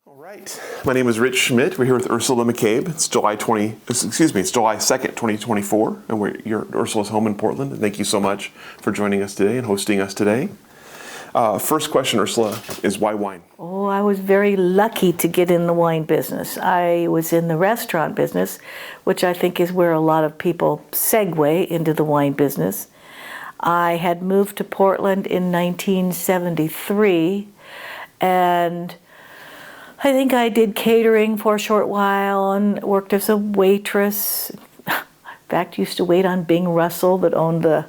All right. My name is Rich Schmidt. We're here with Ursula McCabe. It's July 2nd, 2024, and you're at Ursula's home in Portland. And thank you so much for joining us today and hosting us today. First question, Ursula, is why wine? Oh, I was very lucky to get in the wine business. I was in the restaurant business, which I think is where a lot of people segue into the wine business. I had moved to Portland in 1973, and I think I did catering for a short while and worked as a waitress. In fact, used to wait on Bing Russell that owned the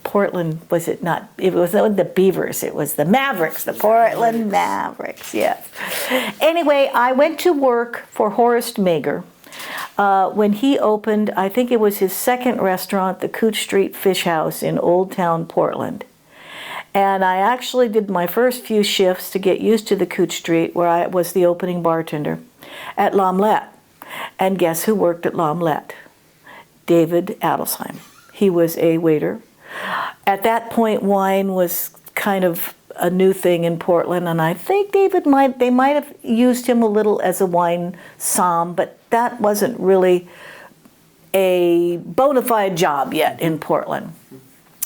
Portland, was it not? It wasn't the Beavers, it was the Mavericks, the Portland Mavericks, yes. Anyway, I went to work for Horace Mager when he opened, I think it was his second restaurant, the Cooch Street Fish House in Old Town, Portland. And I actually did my first few shifts to get used to the Cooch Street, where I was the opening bartender at L'Omelette. And guess who worked at L'Omelette? David Adelsheim. He was a waiter. At that point, wine was kind of a new thing in Portland, and I think they might have used him a little as a wine somm, but that wasn't really a bona fide job yet in Portland.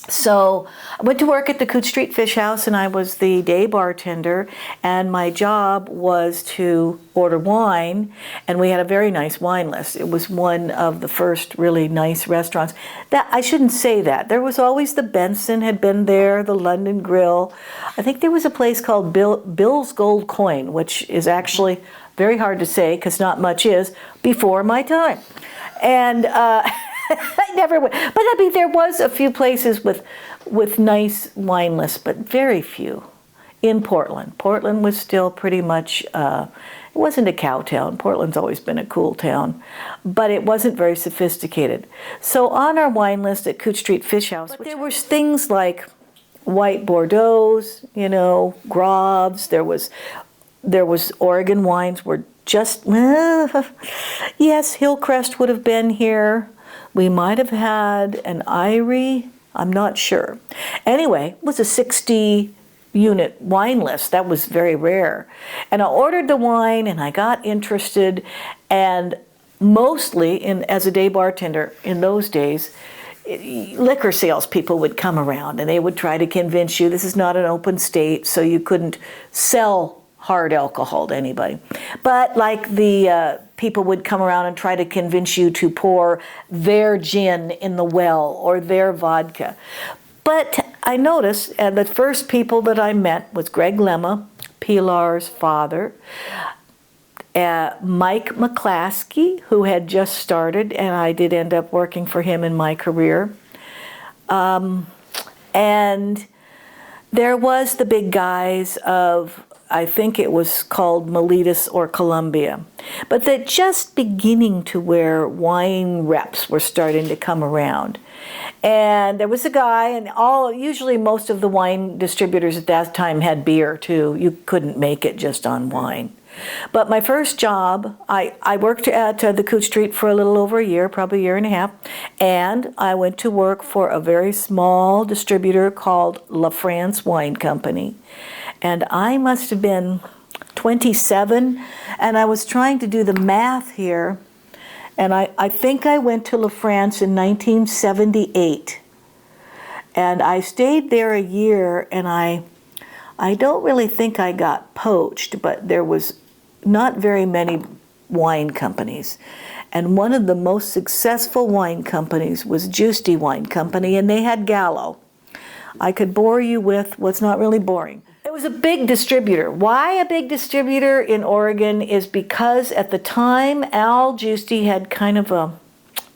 So I went to work at the Cooch Street Fish House, and I was the day bartender, and my job was to order wine, and we had a very nice wine list. It was one of the first really nice restaurants. That I shouldn't say that. There was always the Benson had been there, the London Grill. I think there was a place called Bill's Gold Coin, which is actually very hard to say because not much is, before my time. And I never went. But I mean, there was a few places with nice wine lists, but very few in Portland. Portland was still pretty much, it wasn't a cow town. Portland's always been a cool town, but it wasn't very sophisticated. So on our wine list at Cooch Street Fish House, there were things like white Bordeaux's, Graves. There was Oregon wines were just, yes, Hillcrest would have been here. We might have had an Irie, I'm not sure. Anyway, it was a 60-unit wine list. That was very rare. And I ordered the wine, and I got interested, and mostly, as a day bartender in those days, liquor salespeople would come around, and they would try to convince you this is not an open state, so you couldn't sell hard alcohol to anybody. But like the people would come around and try to convince you to pour their gin in the well or their vodka. But I noticed, and the first people that I met was Greg Lemma, Pilar's father, Mike McClaskey, who had just started, and I did end up working for him in my career. And there was the big guys of, I think it was called Miletus or Columbia, but they're just beginning to where wine reps were starting to come around. And there was a guy, and usually most of the wine distributors at that time had beer too. You couldn't make it just on wine. But my first job, I worked at the Cooch Street for a little over a year, probably a year and a half, and I went to work for a very small distributor called La France Wine Company. And I must have been 27, and I was trying to do the math here, and I think I went to La France in 1978. And I stayed there a year, and I don't really think I got poached, but there was not very many wine companies. And one of the most successful wine companies was Giusti Wine Company, and they had Gallo. I could bore you with what's not really boring. It was a big distributor. Why a big distributor in Oregon is because at the time Al Giusti had kind of a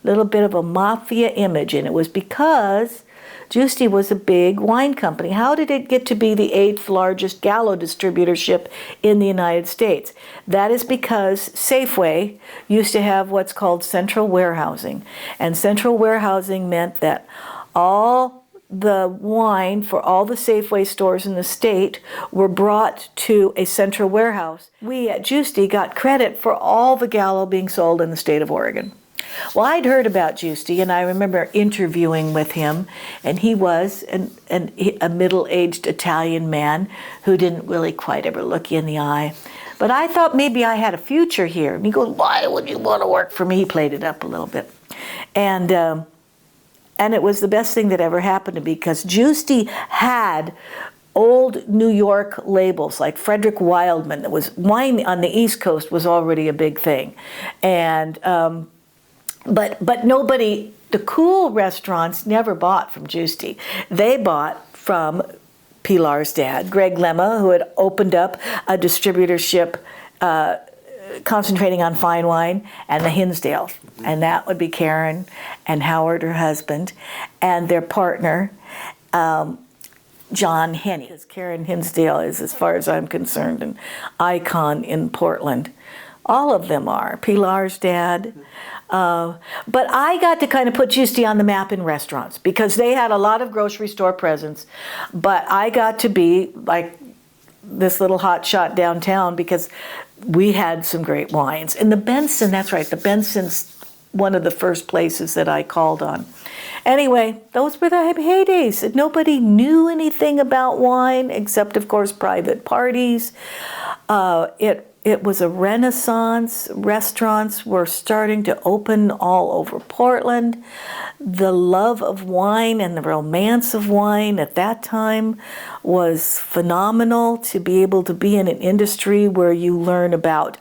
little bit of a mafia image, and it was because Giusti was a big wine company. How did it get to be the 8th largest Gallo distributorship in the United States? That is because Safeway used to have what's called central warehousing, and central warehousing meant that all the wine for all the Safeway stores in the state were brought to a central warehouse. We at Giusti got credit for all the Gallo being sold in the state of Oregon. Well, I'd heard about Giusti, and I remember interviewing with him, and he was a middle-aged Italian man who didn't really quite ever look you in the eye. But I thought maybe I had a future here. And he goes, "Why would you want to work for me?" He played it up a little bit. And it was the best thing that ever happened to me, because Giusti had old New York labels like Frederick Wildman. That was wine on the East Coast was already a big thing. And but nobody, the cool restaurants never bought from Giusti. They bought from Pilar's dad, Greg Lemma, who had opened up a distributorship concentrating on fine wine, and the Hinsdales. And that would be Karen and Howard, her husband, and their partner, John Henney. Because Karen Hinsdale is, as far as I'm concerned, an icon in Portland. All of them are. Pilar's dad. But I got to kind of put Giusti on the map in restaurants, because they had a lot of grocery store presence. But I got to be like this little hot shot downtown, because we had some great wines. And the Benson, that's right, the Benson's one of the first places that I called on. Anyway, those were the heydays. Nobody knew anything about wine except, of course, private parties. It was a renaissance. Restaurants were starting to open all over Portland. The love of wine and the romance of wine at that time was phenomenal. To be able to be in an industry where you learn about,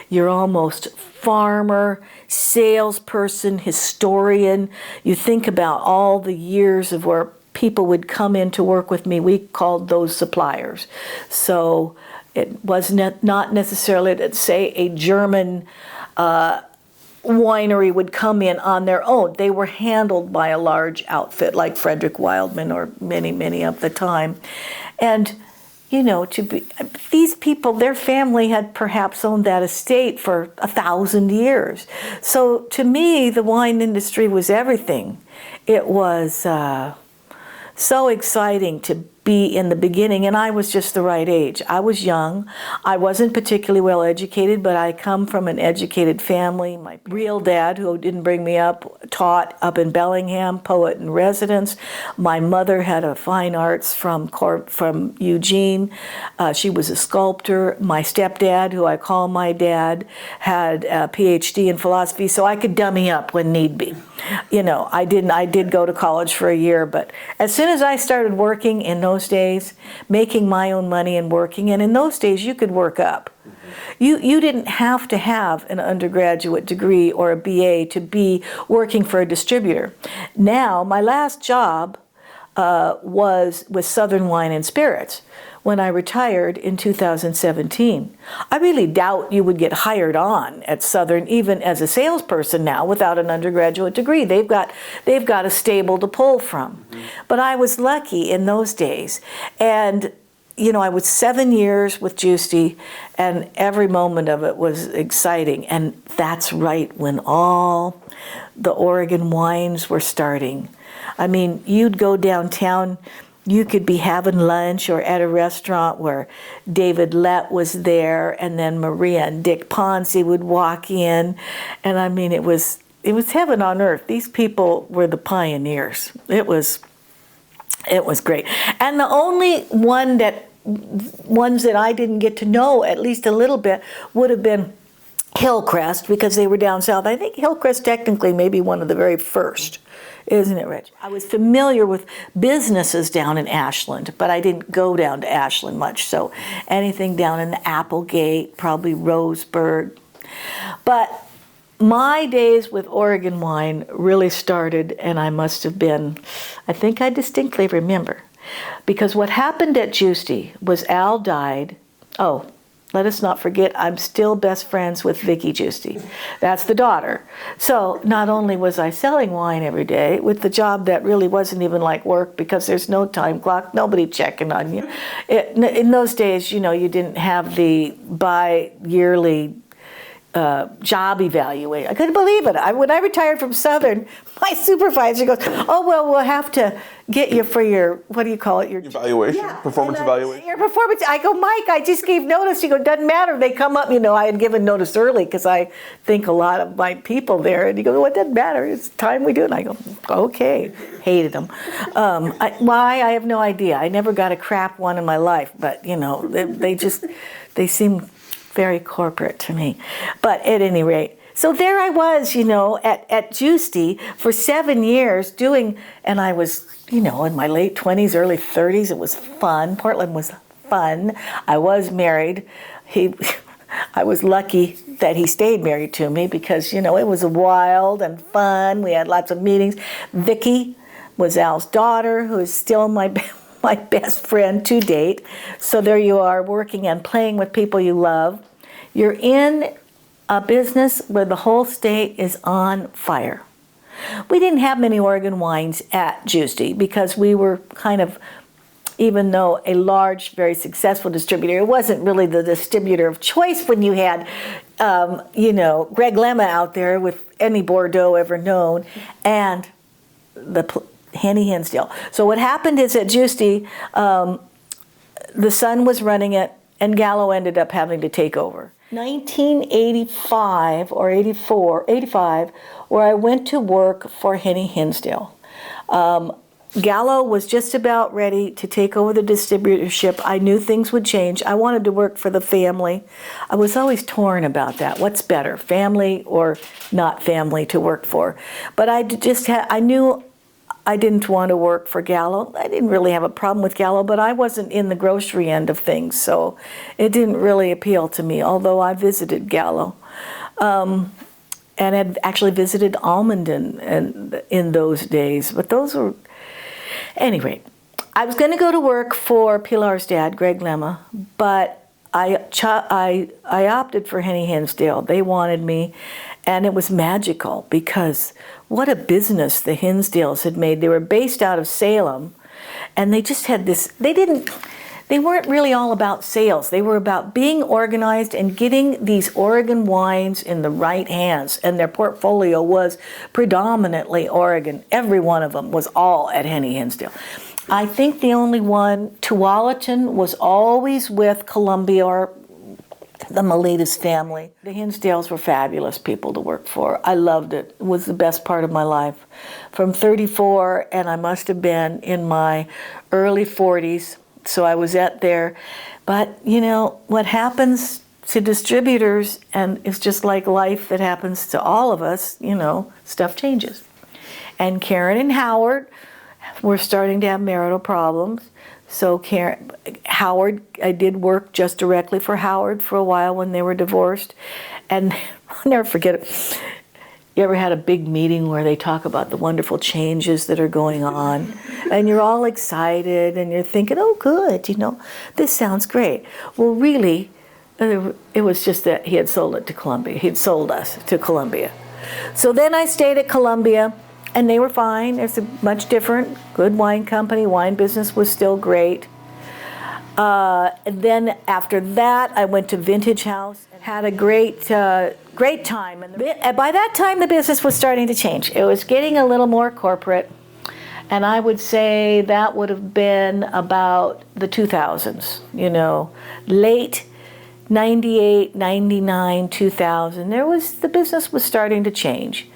you're almost farmer, salesperson, historian. You think about all the years of where people would come in to work with me. We called those suppliers. So it was not necessarily that, say, a German winery would come in on their own. They were handled by a large outfit like Frederick Wildman or many of the time. And, you know, these people, their family had perhaps owned that estate for 1,000 years. So to me, the wine industry was everything. It was so exciting to be in the beginning, and I was just the right age. I was young. I wasn't particularly well educated, but I come from an educated family. My real dad, who didn't bring me up, taught up in Bellingham, poet in residence. My mother had a fine arts from Eugene. She was a sculptor. My stepdad, who I call my dad, had a PhD in philosophy, so I could dummy up when need be. You know, I did go to college for a year, but as soon as I started working in those days, making my own money and working, and in those days you could work up. You didn't have to have an undergraduate degree or a BA to be working for a distributor. Now, my last job was with Southern Wine and Spirits when I retired in 2017. I really doubt you would get hired on at Southern even as a salesperson now without an undergraduate degree. They've got a stable to pull from. But I was lucky in those days. And you know, I was 7 years with Giusti, and every moment of it was exciting. And that's right when all the Oregon wines were starting. I mean, you'd go downtown, you could be having lunch or at a restaurant where David Lett was there, and then Maria and Dick Ponzi would walk in. And I mean, it was heaven on earth. These people were the pioneers. It was great. And the only ones that I didn't get to know at least a little bit would have been Hillcrest, because they were down south. I think Hillcrest technically may be one of the very first. Isn't it, Rich? I was familiar with businesses down in Ashland, but I didn't go down to Ashland much. So anything down in the Applegate, probably Roseburg. But my days with Oregon wine really started, and I must have been, I think I distinctly remember, because what happened at Giusti was Al died. Oh, let us not forget, I'm still best friends with Vicky Giusti. That's the daughter. So not only was I selling wine every day with the job that really wasn't even like work, because there's no time clock, nobody checking on you. In those days, you know, you didn't have the bi-yearly job evaluation. I couldn't believe it. When I retired from Southern, my supervisor goes, "Oh well, we'll have to get you for your, what do you call it? Your Evaluation, performance evaluation. Your performance." I go, "Mike, I just gave notice." He goes, "Doesn't matter. They come up." I had given notice early because I think a lot of my people there. And he goes, "Well, it doesn't matter. It's time we do it." And I go, "Okay." Hated them. Why? I have no idea. I never got a crap one in my life, but they seem very corporate to me. But at any rate, so there I was, at Juicy for 7 years doing, and I was, in my late 20s, early 30s. It was fun. Portland was fun. I was married. I was lucky that he stayed married to me because, it was wild and fun. We had lots of meetings. Vicki was Al's daughter, who is still my best friend to date. So there you are, working and playing with people you love. You're in a business where the whole state is on fire. We didn't have many Oregon wines at Juicy because we were kind of, even though a large, very successful distributor, it wasn't really the distributor of choice when you had, Greg Lemma out there with any Bordeaux ever known, and Henny Hinsdale. So what happened is at Juicy, the son was running it, and Gallo ended up having to take over. 1985 or 85, where I went to work for Henny Hinsdale. Gallo was just about ready to take over the distributorship. I knew things would change. I wanted to work for the family. I was always torn about that. What's better, family or not family to work for? But I knew I didn't want to work for Gallo. I didn't really have a problem with Gallo, but I wasn't in the grocery end of things, so it didn't really appeal to me, although I visited Gallo. And had actually visited Almondon in those days, but those were... Anyway, I was going to go to work for Pilar's dad, Greg Lemma, but I opted for Henny Hinsdale. They wanted me, and it was magical because what a business the Hinsdales had made. They were based out of Salem, and they just had this, they weren't really all about sales. They were about being organized and getting these Oregon wines in the right hands, and their portfolio was predominantly Oregon. Every one of them was all at Henny Hinsdale. I think the only one, Tualatin, was always with Columbia or the Miletus family. The Hinsdales were fabulous people to work for. I loved it. It was the best part of my life. From 34, and I must have been in my early 40s, so I was at there. But, what happens to distributors, and it's just like life that happens to all of us, stuff changes. And Karen and Howard were starting to have marital problems. So Howard, I did work just directly for Howard for a while when they were divorced. And I'll never forget it. You ever had a big meeting where they talk about the wonderful changes that are going on? And you're all excited and you're thinking, oh, good, this sounds great. Well, really, it was just that he had sold it to Columbia. He'd sold us to Columbia. So then I stayed at Columbia. And they were fine. It's a much different, good wine company. Wine business was still great. And then after that, I went to Vintage House and had a great time. And by that time, the business was starting to change. It was getting a little more corporate. And I would say that would have been about the 2000s, late 98, 99, 2000. The business was starting to change.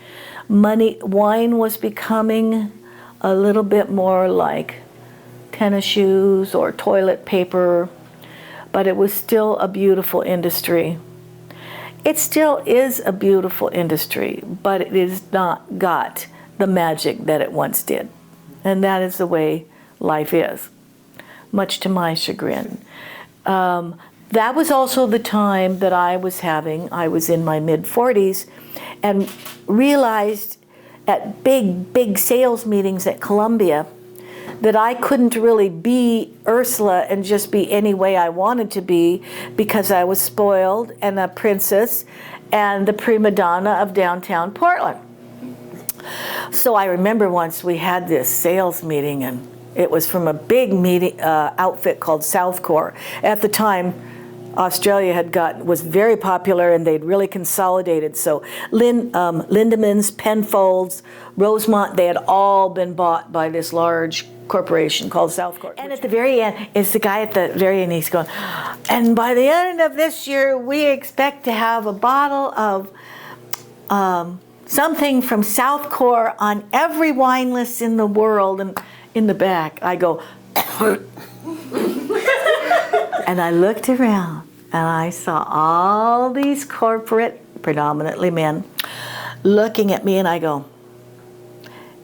Wine was becoming a little bit more like tennis shoes or toilet paper, but it was still a beautiful industry. It still is a beautiful industry, but it has not got the magic that it once did. And that is the way life is, much to my chagrin. That was also the time that I was in my mid-40s, and realized at big sales meetings at Columbia that I couldn't really be Ursula and just be any way I wanted to be because I was spoiled and a princess and the prima donna of downtown Portland. So I remember once we had this sales meeting, and it was from a big meeting outfit called Southcore. At the time, Australia was very popular, and they'd really consolidated. So Lindemans, Penfolds, Rosemont, they had all been bought by this large corporation called Southcorp. And at the very end, it's the guy at the very end, he's going, and by the end of this year, we expect to have a bottle of something from Southcorp on every wine list in the world. And in the back, I go, and I looked around, and I saw all these corporate, predominantly men, looking at me, and I go,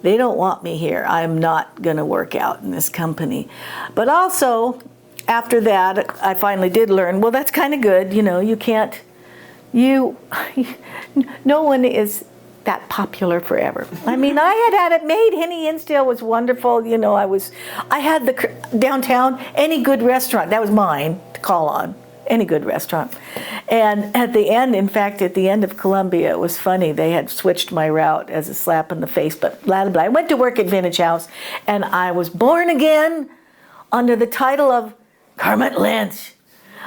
they don't want me here. I'm not going to work out in this company. But also, after that, I finally did learn, well, that's kind of good. You know, no one is that popular forever. I mean, I had it made. Henny Hinsdale was wonderful. You know, I had the downtown, any good restaurant, that was mine to call on, any good restaurant. And at the end, in fact, at the end of Columbia, it was funny. They had switched my route as a slap in the face, but blah, blah, blah. I went to work at Vintage House, and I was born again under the title of Kermit Lynch.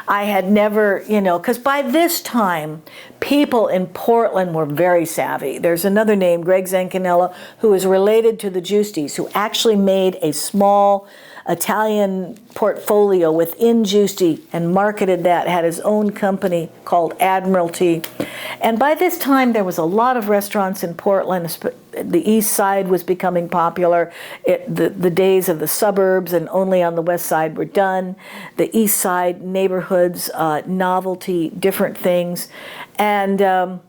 I had never, because by this time, people in Portland were very savvy. There's another name, Greg Zancanella, who is related to the Giustis, who actually made a small Italian portfolio within Giusti and marketed that, had his own company called Admiralty. And by this time, there was a lot of restaurants in Portland. The east side was becoming popular. The days of the suburbs and only on the west side were done. The east side neighborhoods, novelty, different things. And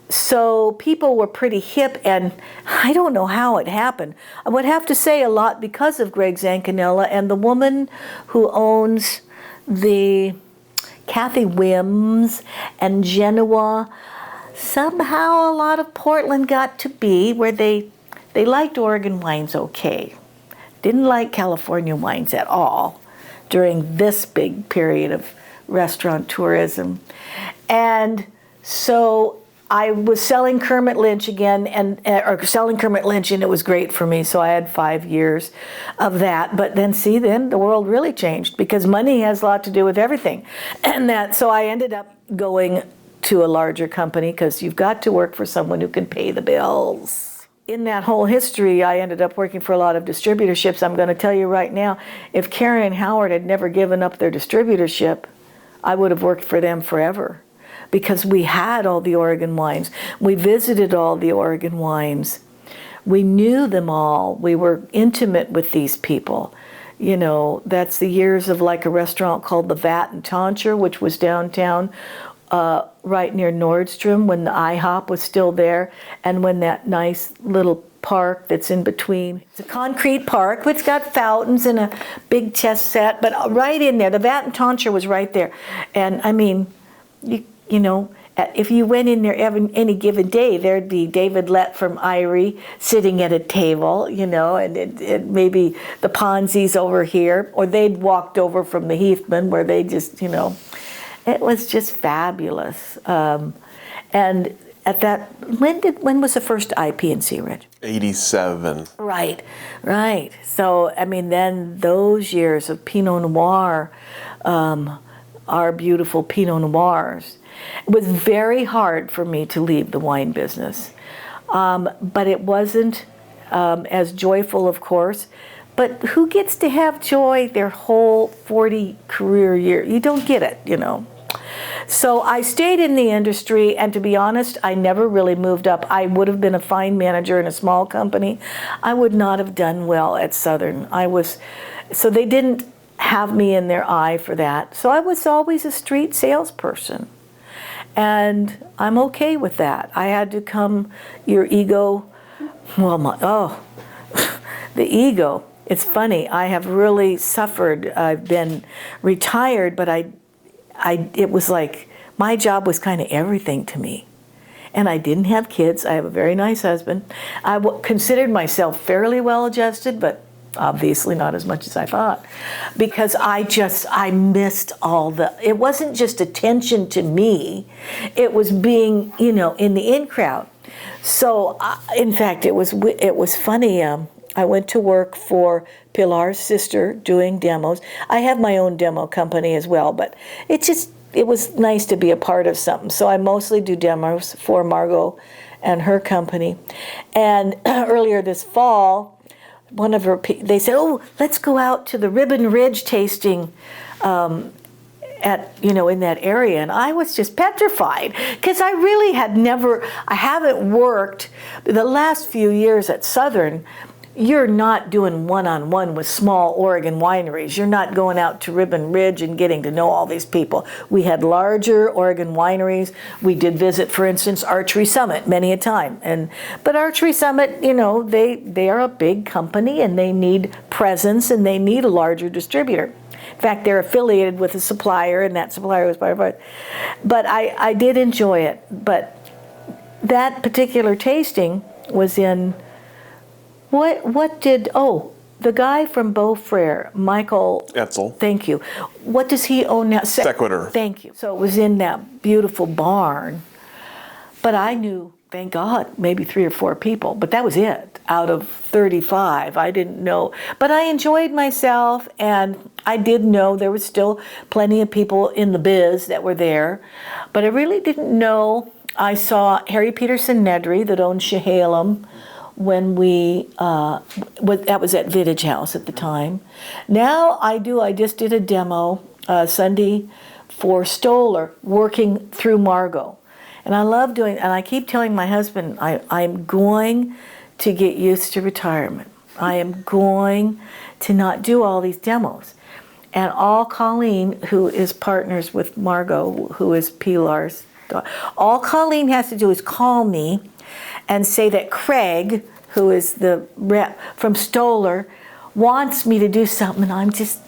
so people were pretty hip, and I don't know how it happened. I would have to say a lot because of Greg Zancanella and the woman who owns the Kathy Wims and Genoa. Somehow a lot of Portland got to be where they liked Oregon wines okay. Didn't like California wines at all during this big period of restaurant tourism. And so I was selling Kermit Lynch again, and it was great for me. So I had 5 years of that. But then the world really changed, because money has a lot to do with everything. So I ended up going to a larger company, because you've got to work for someone who can pay the bills. In that whole history, I ended up working for a lot of distributorships. I'm going to tell you right now, if Carrie and Howard had never given up their distributorship, I would have worked for them forever. Because we had all the Oregon wines. We visited all the Oregon wines. We knew them all. We were intimate with these people. That's the years of like a restaurant called the Vat and Tonsure, which was downtown, right near Nordstrom, when the IHOP was still there, and when that nice little park that's in between. It's a concrete park. It's got fountains and a big chess set, but right in there, the Vat and Tonsure was right there. And I mean, if you went in there any given day, there'd be David Lett from Irie sitting at a table, and it maybe the Ponzi's over here, or they'd walked over from the Heathman, where they just, it was just fabulous. And at that, when was the first IP&C, Rich? 87. Right. So, I mean, then those years of Pinot Noir, our beautiful Pinot Noirs. It was very hard for me to leave the wine business, but it wasn't as joyful, of course. But who gets to have joy their whole 40 career year? You don't get it, So I stayed in the industry, and to be honest, I never really moved up. I would have been a fine manager in a small company. I would not have done well at Southern. So they didn't have me in their eye for that. So I was always a street salesperson. And I'm okay with that. I had to your ego, the ego. It's funny, I have really suffered. I've been retired, but it was like, my job was kind of everything to me. And I didn't have kids. I have a very nice husband. I considered myself fairly well adjusted, but obviously not as much as I thought, because I missed it wasn't just attention to me, it was being, in the in crowd. So, in fact, it was funny, I went to work for Pilar's sister doing demos. I have my own demo company as well, but it was nice to be a part of something. So I mostly do demos for Margot and her company. And earlier this fall, they said, "Oh, let's go out to the Ribbon Ridge tasting in that area." And I was just petrified because I really I haven't worked the last few years at Southern. You're not doing one-on-one with small Oregon wineries. You're not going out to Ribbon Ridge and getting to know all these people. We had larger Oregon wineries. We did visit, for instance, Archery Summit many a time. But Archery Summit, they are a big company and they need presence and they need a larger distributor. In fact, they're affiliated with a supplier, and that supplier was part of it. But I did enjoy it. But that particular tasting was in, the guy from Beaufrere, Michael Etzel. Thank you. What does he own now? Sequitur. Thank you. So it was in that beautiful barn. But I knew, thank God, maybe 3 or 4 people, but that was it. Out of 35, I didn't know. But I enjoyed myself, and I did know there was still plenty of people in the biz that were there. But I really didn't know. I saw Harry Peterson Nedry that owned Chehalem when that was at Vintage House at the time. Now I just did a demo Sunday for Stoller, working through Margot. And I love doing, and I keep telling my husband, I'm going to get used to retirement. I am going to not do all these demos. And all Colleen, who is partners with Margot, who is Pilar's daughter, all Colleen has to do is call me and say that Craig, who is the rep from Stoller, wants me to do something, and I'm just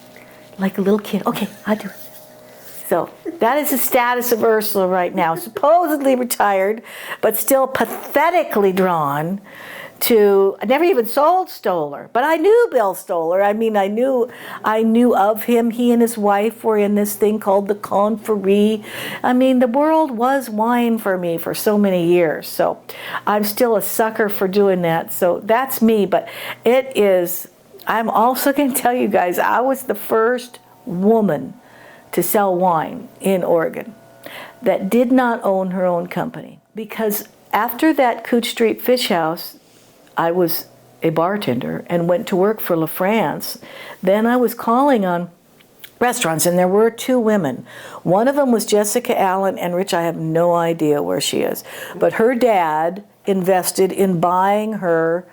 like a little kid. Okay, I'll do it. So that is the status of Ursula right now, supposedly retired, but still pathetically drawn to. I never even sold Stoller, but I knew Bill Stoller. I mean, I knew of him. He and his wife were in this thing called the Conferee. I mean, the world was wine for me for so many years. So I'm still a sucker for doing that. So that's me. But it is. I'm also going to tell you guys, I was the first woman to sell wine in Oregon that did not own her own company, because after that Cooch Street Fish House, I was a bartender and went to work for La France. Then I was calling on restaurants, and there were 2 women. One of them was Jessica Allen, and Rich, I have no idea where she is. But her dad invested in buying her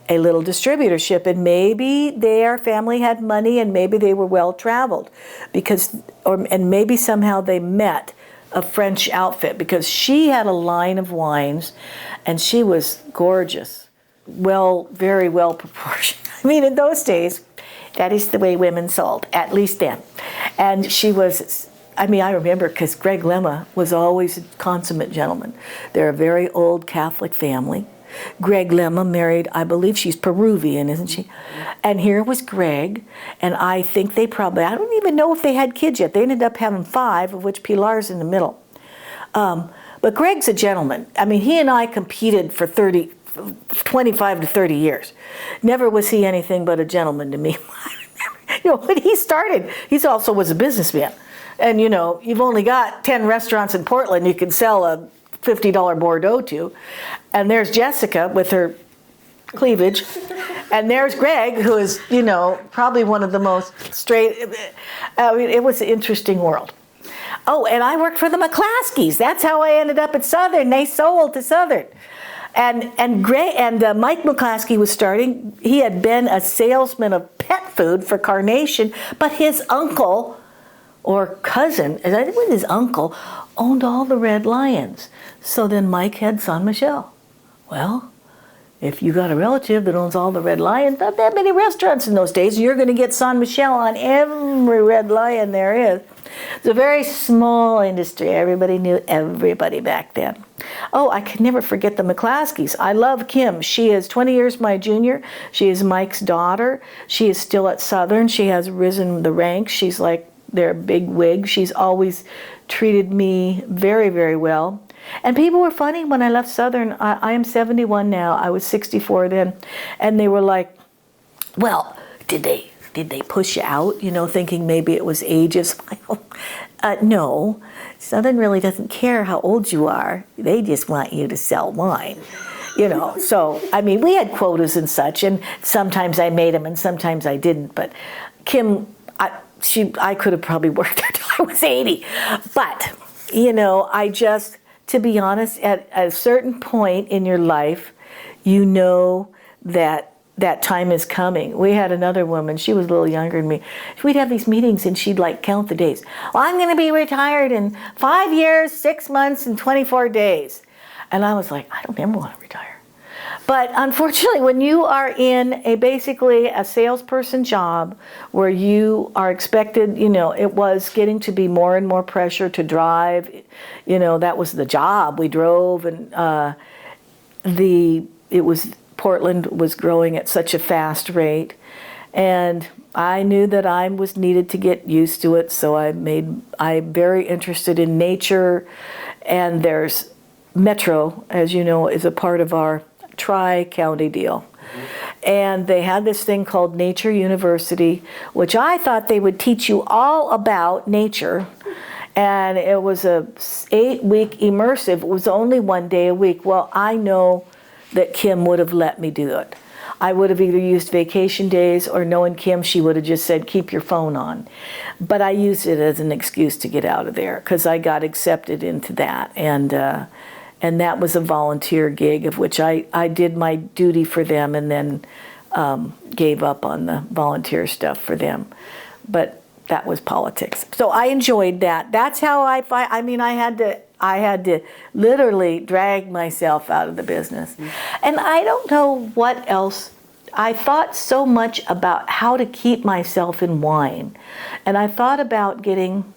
a little distributorship, and maybe their family had money and maybe they were well traveled, and maybe somehow they met a French outfit, because she had a line of wines and she was gorgeous. Very well proportioned. I mean, in those days, that is the way women sold, at least then. And she was, I remember, because Greg Lemma was always a consummate gentleman. They're a very old Catholic family. Greg Lemma married, I believe she's Peruvian, isn't she? And here was Greg, and I think I don't even know if they had kids yet. They ended up having 5, of which Pilar's in the middle. But Greg's a gentleman. I mean, he and I competed for 25 to 30 years. Never was he anything but a gentleman to me. When he started, he also was a businessman. And you've only got 10 restaurants in Portland you can sell a $50 Bordeaux to. And there's Jessica with her cleavage. And there's Greg, who is, probably one of the most straight. It was an interesting world. Oh, and I worked for the McClaskeys. That's how I ended up at Southern. They sold to Southern. And Mike McClaskey was starting. He had been a salesman of pet food for Carnation, but his uncle or cousin, I think it was his uncle, owned all the Red Lions. So then Mike had San Michel. Well, if you got a relative that owns all the Red Lions, not that many restaurants in those days, you're going to get San Michel on every Red Lion there is. It's a very small industry. Everybody knew everybody back then. Oh, I could never forget the McClaskeys. I love Kim. She is 20 years my junior. She is Mike's daughter. She is still at Southern. She has risen the ranks. She's like their big wig. She's always treated me very, very well. And people were funny when I left Southern. I am 71 now. I was 64 then. And they were like, Well, did they push you out, thinking maybe it was ageist? No. Southern really doesn't care how old you are. They just want you to sell wine. So, we had quotas and such, and sometimes I made them and sometimes I didn't. But Kim, I could have probably worked there till I was 80. But, to be honest, at a certain point in your life, that time is coming. We had another woman, she was a little younger than me. We'd have these meetings and she'd count the days. Well, I'm going to be retired in 5 years, 6 months, and 24 days. And I was like, I don't ever want to retire. But unfortunately, when you are in basically a salesperson job where you are expected, it was getting to be more and more pressure to drive. That was the job. We drove, and Portland was growing at such a fast rate, and I knew that I was needed to get used to it. So I'm very interested in nature, and there's Metro, as you know, is a part of our tri-county deal. And they had this thing called Nature University, which I thought they would teach you all about nature. And it was a 8-week immersive. It was only 1 day a week. Well, I know that Kim would have let me do it. I would have either used vacation days, or knowing Kim, she would have just said, keep your phone on. But I used it as an excuse to get out of there because I got accepted into that. And that was a volunteer gig of which I did my duty for them and then gave up on the volunteer stuff for them. But that was politics. So I enjoyed that. That's how I had to literally drag myself out of the business. And I don't know what else. I thought so much about how to keep myself in wine. And I thought about getting,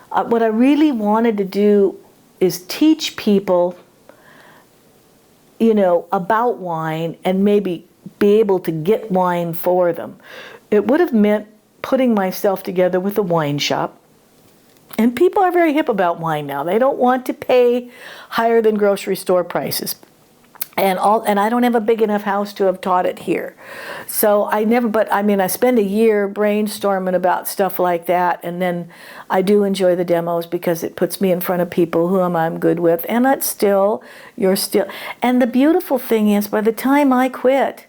what I really wanted to do is teach people, about wine and maybe be able to get wine for them. It would have meant putting myself together with a wine shop. And people are very hip about wine now. They don't want to pay higher than grocery store prices. And I don't have a big enough house to have taught it here. So I spend a year brainstorming about stuff like that, and then I do enjoy the demos because it puts me in front of people whom I'm good with, and you're still. And the beautiful thing is, by the time I quit,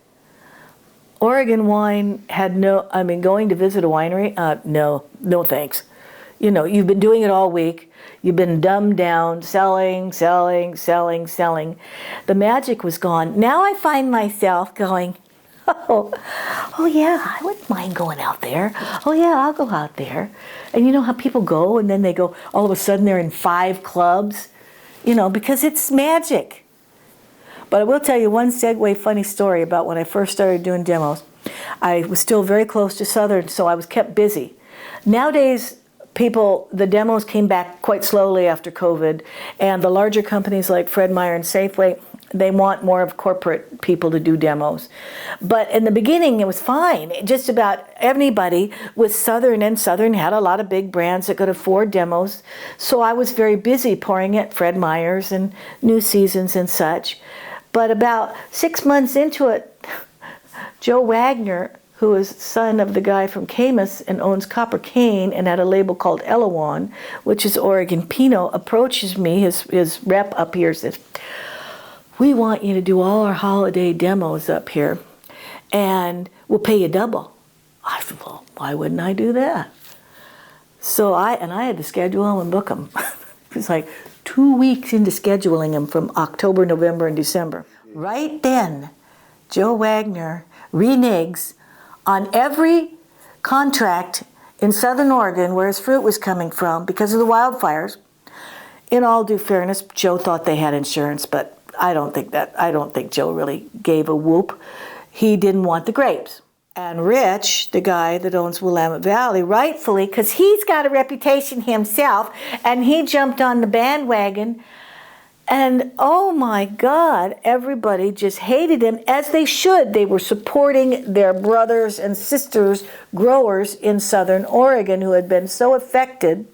Oregon wine had going to visit a winery, no thanks. You've been doing it all week. You've been dumbed down, selling. The magic was gone. Now I find myself going, oh yeah, I wouldn't mind going out there. Oh yeah, I'll go out there. And you know how people go and then they go, all of a sudden they're in 5 clubs, because it's magic. But I will tell you one funny story about when I first started doing demos. I was still very close to Southern, so I was kept busy. Nowadays, the demos came back quite slowly after COVID, and the larger companies like Fred Meyer and Safeway, they want more of corporate people to do demos. But in the beginning, it was fine. Just about anybody with Southern, and Southern had a lot of big brands that could afford demos. So I was very busy pouring at Fred Meyer's and New Seasons and such. But about 6 months into it, Joe Wagner, who is son of the guy from Camus and owns Copper Cane and had a label called Elawan, which is Oregon Pinot, approaches me, his rep up here says, we want you to do all our holiday demos up here, and we'll pay you double. I said, well, why wouldn't I do that? So I had to schedule them and book them. It was like 2 weeks into scheduling them from October, November, and December. Right then, Joe Wagner reneges on every contract in Southern Oregon where his fruit was coming from because of the wildfires. In all due fairness, Joe thought they had insurance, but I don't think Joe really gave a whoop. He didn't want the grapes. And Rich, the guy that owns Willamette Valley, rightfully, because he's got a reputation himself, and he jumped on the bandwagon, And oh my God, everybody just hated him, as they should. They were supporting their brothers and sisters, growers in Southern Oregon, who had been so affected.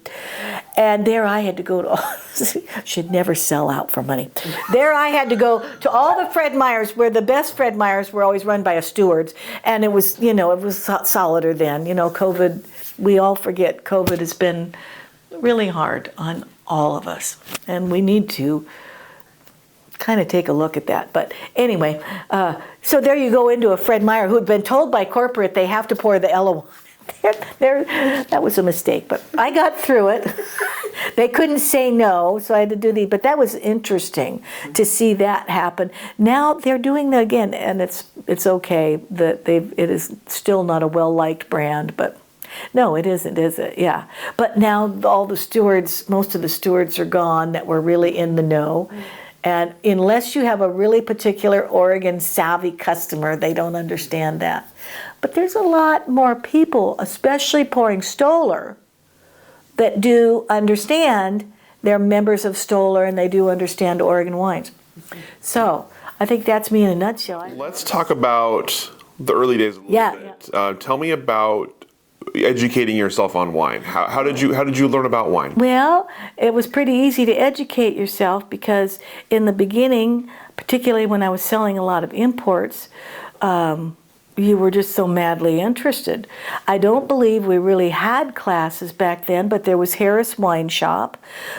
And there I had to go to, should never sell out for money. There I had to go to all the Fred Meyers, where the best Fred Meyers were always run by a Stewards. And it was, it was solider then. COVID, we all forget COVID has been really hard on all of us. And we need to kind of take a look at that. But anyway, so there you go into a Fred Meyer who had been told by corporate they have to pour the Ella wine. That was a mistake, but I got through it. They couldn't say no, so I had to do but that was interesting to see that happen. Now they're doing that again, and it's okay that it is still not a well-liked brand, but no, it isn't, is it? Yeah. But now all the stewards, most of the stewards are gone that were really in the know. And unless you have a really particular Oregon savvy customer, they don't understand that. But there's a lot more people, especially pouring Stoller, that do understand. They're members of Stoller and they do understand Oregon wines. So I think that's me in a nutshell. Let's talk about the early days a little bit. Yeah. Tell me about educating yourself on wine. How did you learn about wine? Well, it was pretty easy to educate yourself because in the beginning, particularly when I was selling a lot of imports, you were just so madly interested. I don't believe we really had classes back then, but there was Harris Wine Shop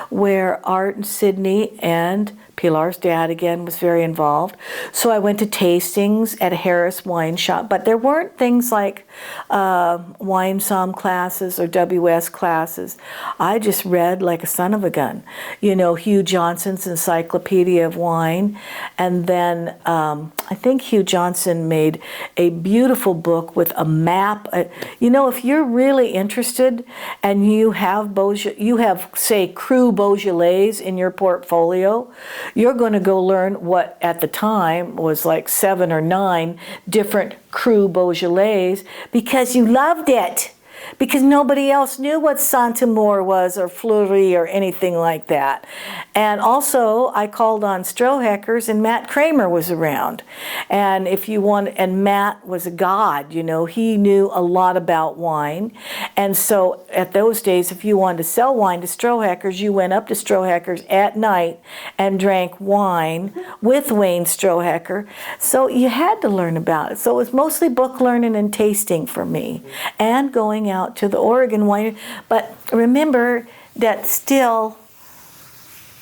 where Art and Sydney and Pilar's dad, again, was very involved. So I went to tastings at Harris Wine Shop, but there weren't things like wine som classes or WS classes. I just read like a son of a gun. Hugh Johnson's Encyclopedia of Wine. And then I think Hugh Johnson made a beautiful book with a map. If you're really interested and you have say, Cru Beaujolais in your portfolio, you're going to go learn what at the time was like 7 or 9 different Cru Beaujolais because you loved it. Because nobody else knew what Saint-Amour was or Fleury or anything like that. And also, I called on Stroheckers, and Matt Kramer was around. And and Matt was a god, he knew a lot about wine. And so at those days, if you wanted to sell wine to Stroheckers, you went up to Stroheckers at night and drank wine with Wayne Strohecker. So you had to learn about it. So it was mostly book learning and tasting for me, and going out to the Oregon wine. But remember that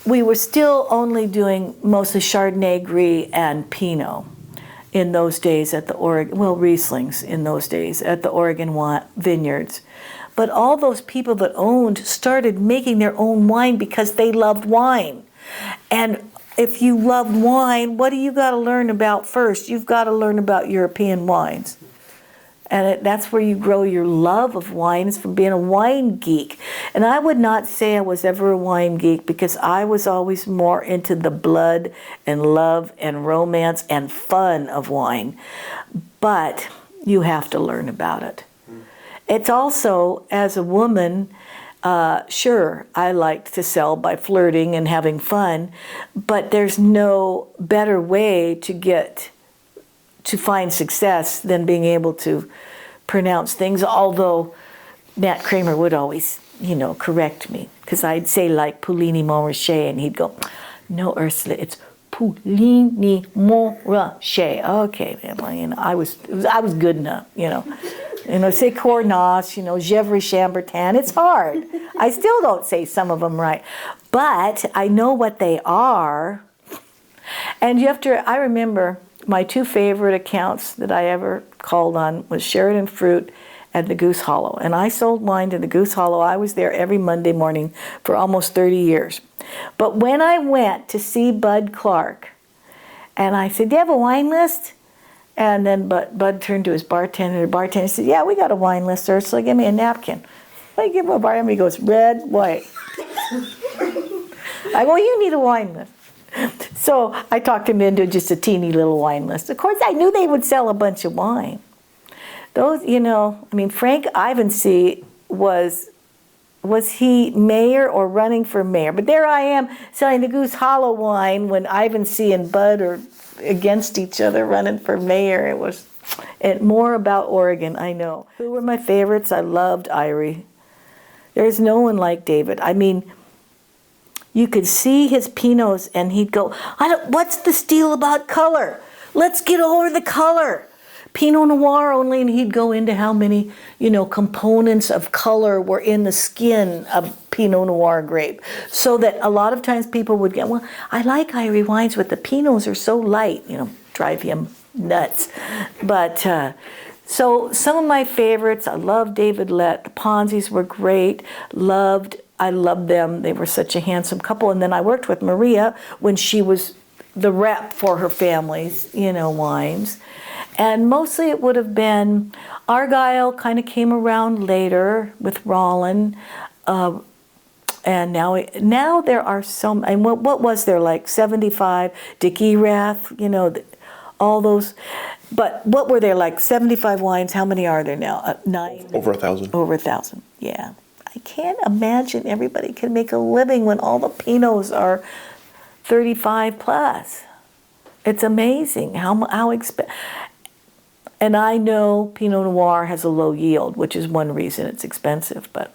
we were still only doing mostly Chardonnay, Gris, and Pinot in those days at the Rieslings in those days at the Oregon vineyards. But all those people that owned started making their own wine because they loved wine. And if you love wine, what do you got to learn about first? You've got to learn about European wines. And that's where you grow your love of wine, is from being a wine geek. And I would not say I was ever a wine geek because I was always more into the blood and love and romance and fun of wine. But you have to learn about it. It's also, as a woman, sure, I liked to sell by flirting and having fun, but there's no better way to find success than being able to pronounce things, although Matt Kramer would always, correct me, because I'd say like Puligny Montrachet, and he'd go, no, Ursula, it's Puligny Montrachet. Okay, well, I was good enough, say Cornas, Gevrey Chambertin. It's hard. I still don't say some of them right, but I know what they are. And I remember my 2 favorite accounts that I ever called on was Sheridan Fruit and the Goose Hollow. And I sold wine to the Goose Hollow. I was there every Monday morning for almost 30 years. But when I went to see Bud Clark, and I said, do you have a wine list? And then Bud turned to his bartender. The bartender said, yeah, we got a wine list, Ursula. Give me a napkin. I give him a bartender. He goes, red, white. I go, you need a wine list. So I talked him into just a teeny little wine list. Of course, I knew they would sell a bunch of wine. Those, Frank Ivensee was was he mayor or running for mayor? But there I am selling the Goose Hollow wine when Ivan C. and Bud are against each other running for mayor. It was more about Oregon, I know. Who were my favorites? I loved Irie. There's no one like David. I mean, you could see his Pinots and he'd go, what's the deal about color? Let's get over the color. Pinot Noir only, and he'd go into how many, components of color were in the skin of Pinot Noir grape. So that a lot of times people would get, well, I like Irie wines, but the Pinots are so light, drive him nuts. But, so some of my favorites, I love David Lett. The Ponzis were great. I loved them. They were such a handsome couple. And then I worked with Maria when she was the rep for her family's, wines. And mostly it would have been, Argyle kind of came around later with Rollin. And now there are some, and what was there, like 75, Dick Erath, all those. But what were there, like 75 wines? How many are there now? 9? Over 1,000. Over 1,000, yeah. I can't imagine everybody can make a living when all the Pinots are 35 plus. It's amazing how expensive. And I know Pinot Noir has a low yield, which is one reason it's expensive. But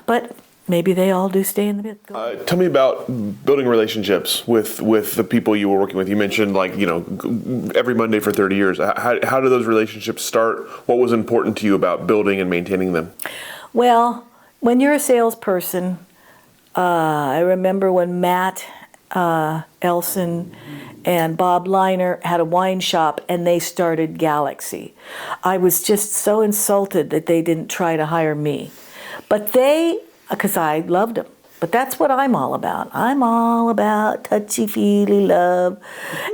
but maybe they all do stay in the bit. Tell me about building relationships with the people you were working with. You mentioned every Monday for 30 years. How do those relationships start? What was important to you about building and maintaining them? Well, when you're a salesperson, I remember when Matt Elson and Bob Leiner had a wine shop and they started Galaxy. I was just so insulted that they didn't try to hire me. But because I loved them. But that's what I'm all about. I'm all about touchy-feely love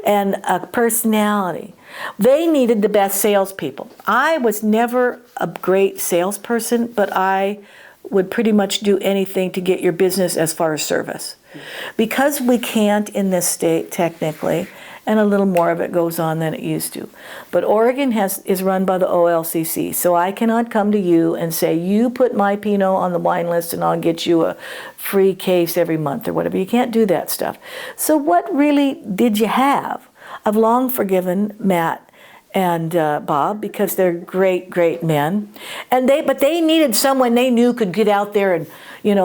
and a personality. They needed the best salespeople. I was never a great salesperson, but I would pretty much do anything to get your business as far as service. Because we can't in this state, technically, and a little more of it goes on than it used to. But Oregon is run by the OLCC, so I cannot come to you and say, you put my Pinot on the wine list and I'll get you a free case every month or whatever. You can't do that stuff. So what really did you have? I've long forgiven Matt and Bob because they're great, great men. But they needed someone they knew could get out there and,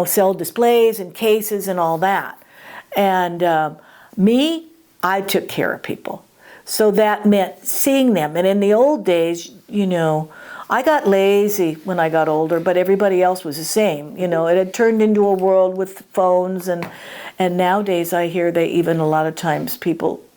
sell displays and cases and all that. And me, I took care of people. So that meant seeing them. And in the old days, I got lazy when I got older, but everybody else was the same. It had turned into a world with phones, and nowadays I hear a lot of times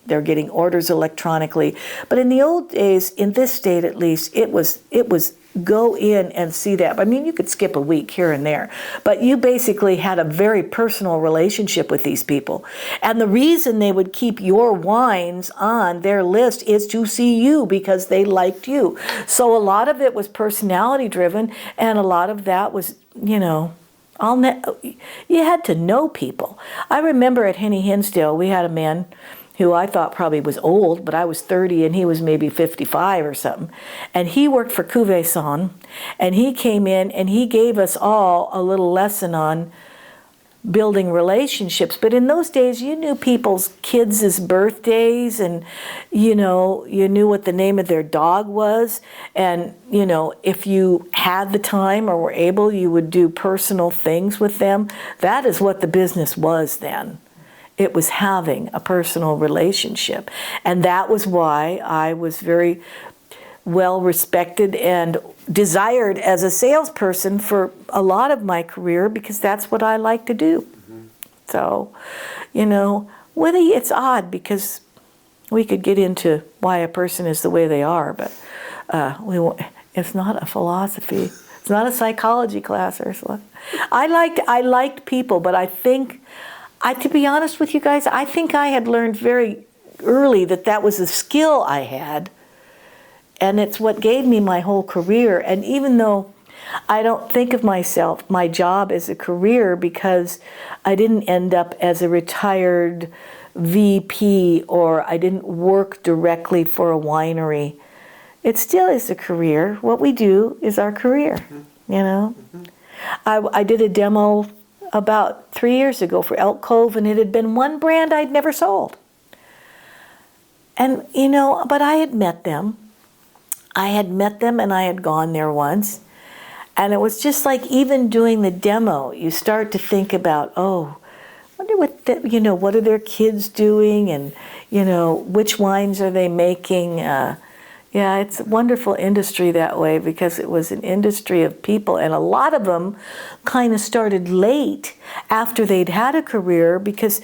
they're getting orders electronically. But in the old days, in this state at least, it was go in and see that. I mean, you could skip a week here and there, but you basically had a very personal relationship with these people. And the reason they would keep your wines on their list is to see you because they liked you. So a lot of it was personality driven, and a lot of that was, you had to know people. I remember at Henny Hinsdale, we had a man who I thought probably was old, but I was 30 and he was maybe 55 or something. And he worked for Cuvée Son, and he came in and he gave us all a little lesson on building relationships. But in those days, you knew people's kids' birthdays, and you knew what the name of their dog was. And if you had the time or were able, you would do personal things with them. That is what the business was then. It was having a personal relationship. And that was why I was very well respected and desired as a salesperson for a lot of my career, because that's what I like to do. Mm-hmm. So, it's odd because we could get into why a person is the way they are, but it's not a philosophy. It's not a psychology class, Ursula. I liked people, but I think, to be honest with you guys, I think I had learned very early that was a skill I had, and it's what gave me my whole career. And even though I don't think of my job as a career, because I didn't end up as a retired VP or I didn't work directly for a winery, it still is a career. What we do is our career. you know. I did a demo about 3 years ago for Elk Cove, and it had been one brand I'd never sold. And, you know, but I had met them. And I had gone there once. And it was just like even doing the demo, you start to think about, oh, I wonder what are their kids doing, and, you know, which wines are they making? Yeah, it's a wonderful industry that way, because it was an industry of people, and a lot of them kind of started late after they'd had a career, because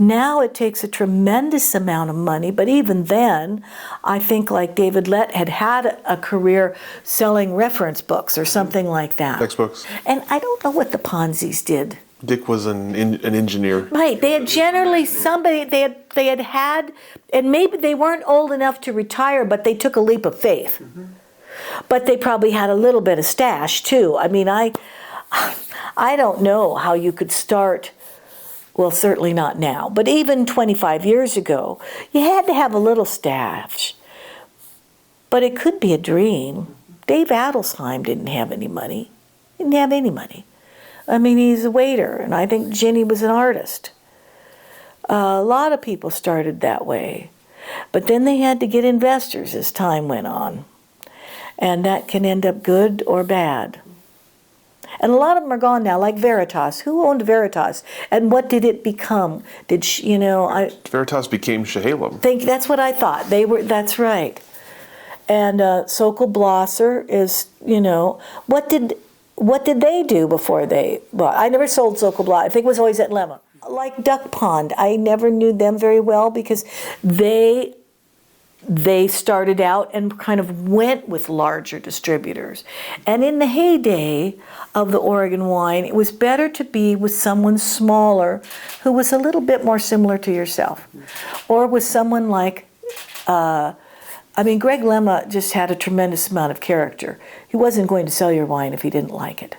now it takes a tremendous amount of money. But even then, I think like David Lett had a career selling reference books or something like that. Textbooks. And I don't know what the Ponzis did. Dick was an engineer. Right. They had generally they had, and maybe they weren't old enough to retire, but they took a leap of faith. But they probably had a little bit of stash too. I mean, I don't know how you could start. Well, certainly not now, but even 25 years ago, you had to have a little stash. But it could be a dream. Dave Adelsheim didn't have any money. Didn't have any money. I mean, he's a waiter, and I think Ginny was an artist. A lot of people started that way. But then they had to get investors as time went on. And that can end up good or bad. And a lot of them are gone now, like Veritas. Who owned Veritas? And what did it become? Veritas became Chehalem. That's what I thought. That's right. And Sokol Blosser is, what did they do before they, well, I never sold Sokol Blosser. I think it was always at Lemma. Like Duck Pond, I never knew them very well, because they started out and kind of went with larger distributors. And in the heyday of the Oregon wine, it was better to be with someone smaller who was a little bit more similar to yourself. Or with someone like, Greg Lemma just had a tremendous amount of character. He wasn't going to sell your wine if he didn't like it,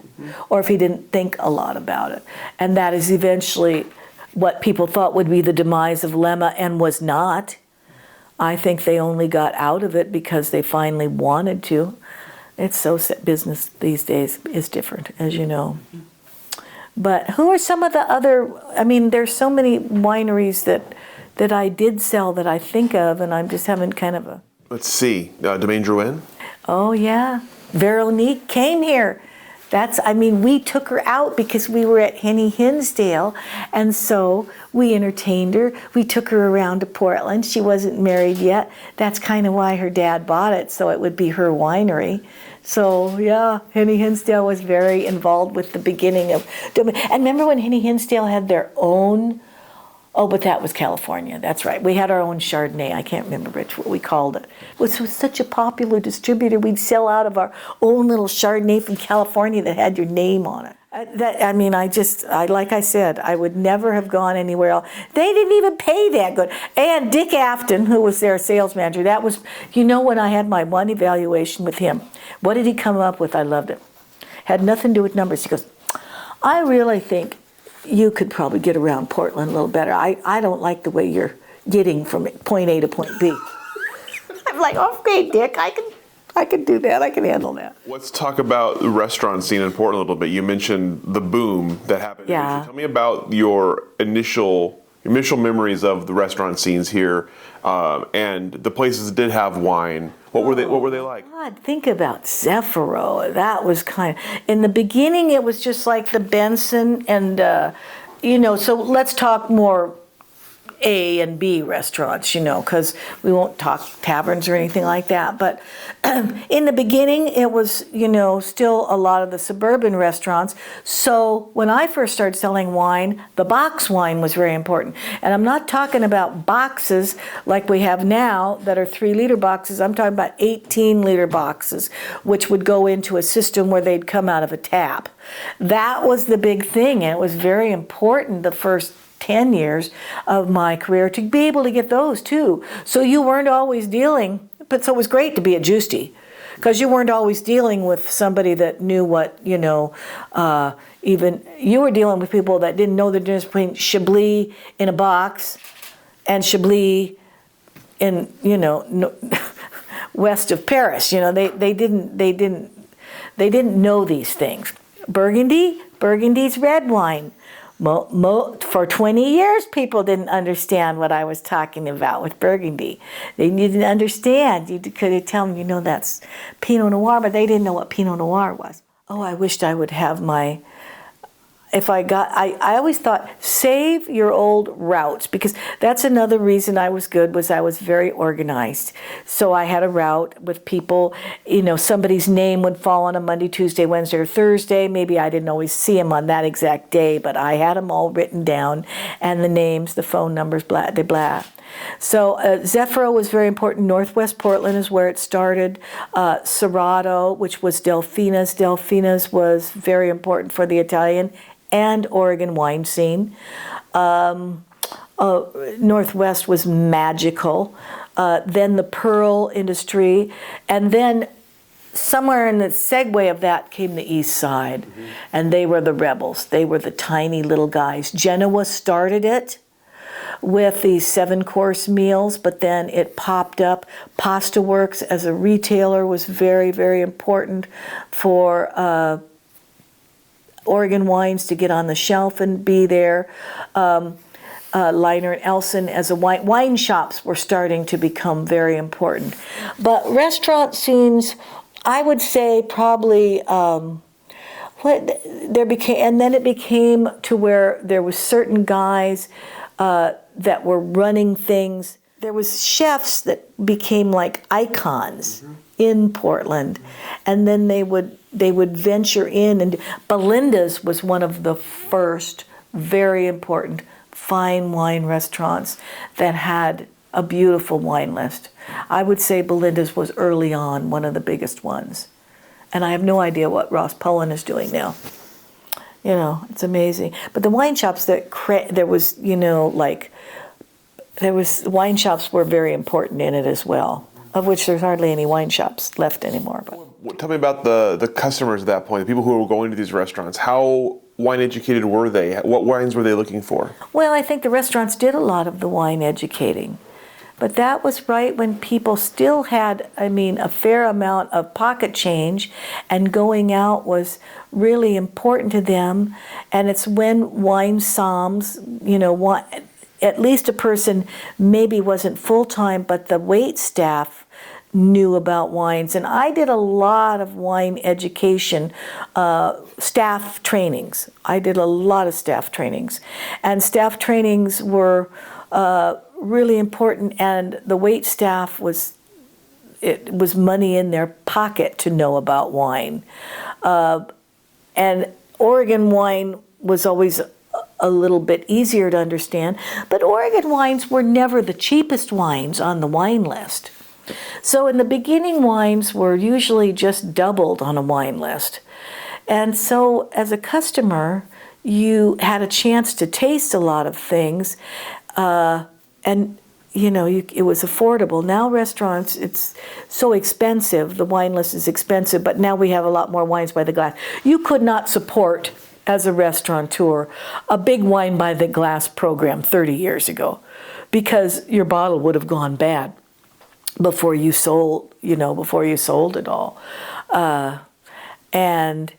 or if he didn't think a lot about it. And that is eventually what people thought would be the demise of Lemma, and was not. I think they only got out of it because they finally wanted to. It's so business these days is different, as you know. But who are some of the other, there's so many wineries that I did sell that I think of, and I'm just having kind of a... Let's see, Domaine Drouin? Oh yeah, Veronique came here. We took her out because we were at Henny Hinsdale, and so we entertained her. We took her around to Portland. She wasn't married yet. That's kind of why her dad bought it, so it would be her winery. So yeah, Henny Hinsdale was very involved with the beginning of Domaine. And remember when Henny Hinsdale had their own, but that was California, that's right. We had our own Chardonnay. I can't remember, Rich, what we called it. It was such a popular distributor. We'd sell out of our own little Chardonnay from California that had your name on it. Like I said, I would never have gone anywhere else. They didn't even pay that good. And Dick Afton, who was their sales manager, that was, when I had my one evaluation with him, what did he come up with? I loved it. Had nothing to do with numbers. He goes, I really think you could probably get around Portland a little better. I don't like the way you're getting from point A to point B. I'm like, okay, Dick, I can do that. I can handle that. Let's talk about the restaurant scene in Portland a little bit. You mentioned the boom that happened. Yeah. Tell me about your initial memories of the restaurant scenes here, and the places that did have wine. What were they like? God, think about Zephyro. That was in the beginning it was just like the Benson and, so let's talk more A and B restaurants, because we won't talk taverns or anything like that. But in the beginning, it was, still a lot of the suburban restaurants. So when I first started selling wine, the box wine was very important. And I'm not talking about boxes like we have now that are 3-liter boxes. I'm talking about 18-liter boxes, which would go into a system where they'd come out of a tap. That was the big thing, and it was very important the first 10 years of my career to be able to get those too. So you weren't always dealing, but so it was great to be at Juicy, because you weren't always dealing with somebody that knew what, even you were dealing with people that didn't know the difference between Chablis in a box and Chablis in, west of Paris. They they didn't know these things. Burgundy's red wine. For 20 years, people didn't understand what I was talking about with Burgundy. They didn't understand. You could tell them, that's Pinot Noir, but they didn't know what Pinot Noir was. Oh, I wished I would have I always thought, save your old routes, because that's another reason I was good, was I was very organized. So I had a route with people, somebody's name would fall on a Monday, Tuesday, Wednesday, or Thursday. Maybe I didn't always see them on that exact day, but I had them all written down, and the names, the phone numbers, blah, blah, blah. So Zeffiro was very important. Northwest Portland is where it started. Serrato, which was Delfina's. Delfina's was very important for the Italian and Oregon wine scene. Northwest was magical. Then the pearl industry. And then somewhere in the segue of that came the East Side. Mm-hmm. And they were the rebels. They were the tiny little guys. Genoa started it with these 7-course meals, but then it popped up. Pasta Works as a retailer was very, very important for Oregon wines to get on the shelf and be there. Leiner and Elson as a wine shops were starting to become very important. But restaurant scenes, I would say probably and then it became to where there was certain guys that were running things. There was chefs that became like icons in Portland, and then they would venture in, and Belinda's was one of the first very important fine wine restaurants that had a beautiful wine list. I would say Belinda's was early on one of the biggest ones, and I have no idea what Ross Pullen is doing now. It's amazing. But the wine shops wine shops were very important in it as well, of which there's hardly any wine shops left anymore. But tell me about the customers at that point, the people who were going to these restaurants. How wine educated were they? What wines were they looking for? Well, I think the restaurants did a lot of the wine educating. But that was right when people still had, a fair amount of pocket change, and going out was really important to them. And it's when wine somms, at least a person maybe wasn't full-time, but the wait staff knew about wines. And I did a lot of wine education, staff trainings. And staff trainings were really important, and the wait staff was money in their pocket to know about wine. And Oregon wine was always a little bit easier to understand, but Oregon wines were never the cheapest wines on the wine list. So in the beginning, wines were usually just doubled on a wine list. And so as a customer, you had a chance to taste a lot of things, and it was affordable. Now restaurants, it's so expensive. The wine list is expensive, but now we have a lot more wines by the glass. You could not support, as a restaurateur, a big wine by the glass program 30 years ago, because your bottle would have gone bad before you sold it all. And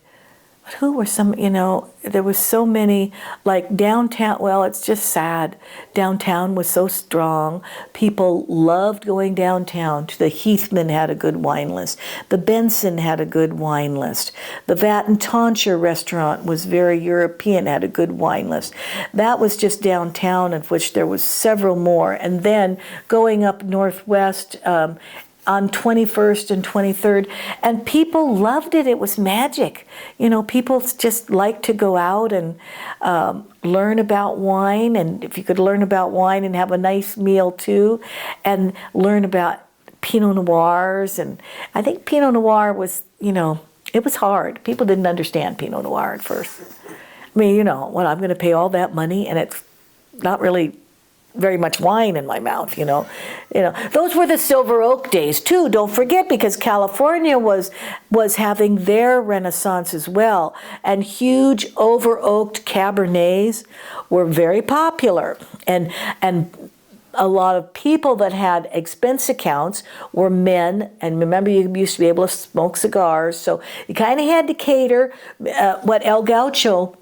who were some, there was so many, like downtown, well, it's just sad. Downtown was so strong. People loved going downtown. The Heathman had a good wine list. The Benson had a good wine list. The Vat and Tonsure restaurant was very European, had a good wine list. That was just downtown, of which there was several more. And then going up northwest, on 21st and 23rd, and people loved it. It was magic. People just liked to go out and learn about wine, and if you could learn about wine and have a nice meal too, and learn about Pinot Noirs. And I think Pinot Noir was, it was hard. People didn't understand Pinot Noir at first. I'm going to pay all that money, and it's not really very much wine in my mouth, Those were the Silver Oak days too, don't forget, because California was having their renaissance as well, and huge over-oaked Cabernets were very popular, and a lot of people that had expense accounts were men, and remember, you used to be able to smoke cigars, so you kind of had to cater. What El Gaucho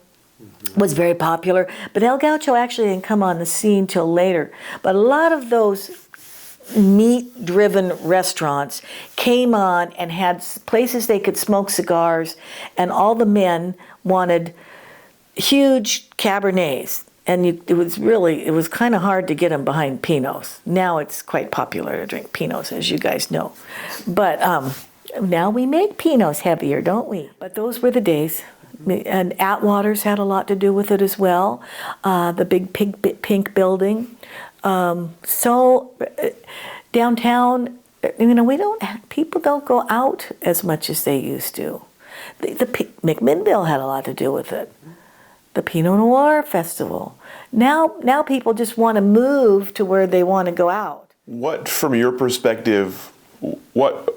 was very popular, but El Gaucho actually didn't come on the scene till later. But a lot of those meat-driven restaurants came on and had places they could smoke cigars, and all the men wanted huge Cabernets. And it was kind of hard to get them behind Pinots. Now it's quite popular to drink Pinots, as you guys know. But now we make Pinots heavier, don't we? But those were the days. And Atwater's had a lot to do with it as well. The big pink building. So downtown, people don't go out as much as they used to. The McMinnville had a lot to do with it. The Pinot Noir Festival. Now people just want to move to where they want to go out. What, from your perspective,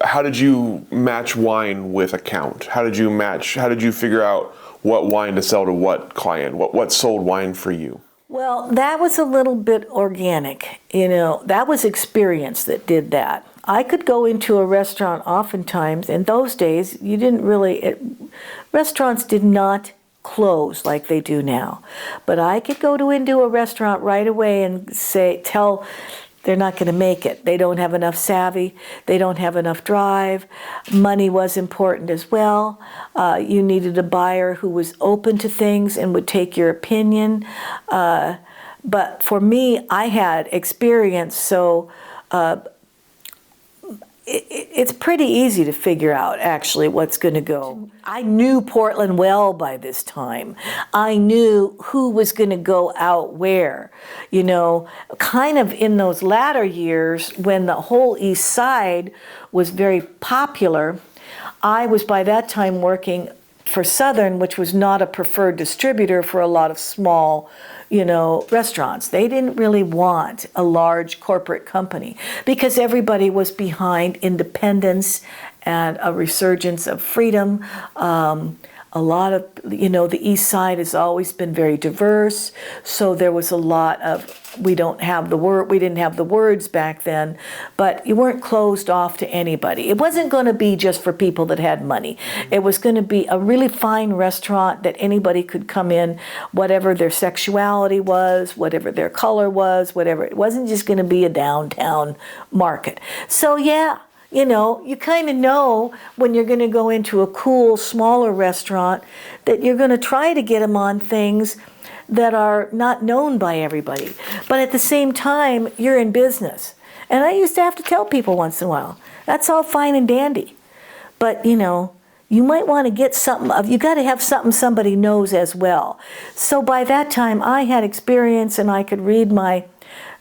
how did you match wine with account? How did you figure out what wine to sell to what client? What sold wine for you? Well, that was a little bit organic. That was experience that did that. I could go into a restaurant oftentimes. In those days, restaurants did not close like they do now. But I could go into a restaurant right away and tell they're not going to make it. They don't have enough savvy. They don't have enough drive. Money was important as well. You needed a buyer who was open to things and would take your opinion. But for me, I had experience, so it's pretty easy to figure out actually what's going to go. I knew Portland well by this time. I knew who was going to go out where. Kind of in those latter years when the whole East Side was very popular, I was by that time working for Southern, which was not a preferred distributor for a lot of small restaurants. They didn't really want a large corporate company because everybody was behind independence and a resurgence of freedom. A lot of, the East Side has always been very diverse, so there was a lot of, we didn't have the words back then, but you weren't closed off to anybody. It wasn't going to be just for people that had money. It was going to be a really fine restaurant that anybody could come in, whatever their sexuality was, whatever their color was, whatever. It wasn't just going to be a downtown market. So yeah, you kind of know when you're going to go into a cool, smaller restaurant that you're going to try to get them on things that are not known by everybody. But at the same time, you're in business. And I used to have to tell people once in a while, that's all fine and dandy. But, you might want to get you got to have something somebody knows as well. So by that time, I had experience and I could read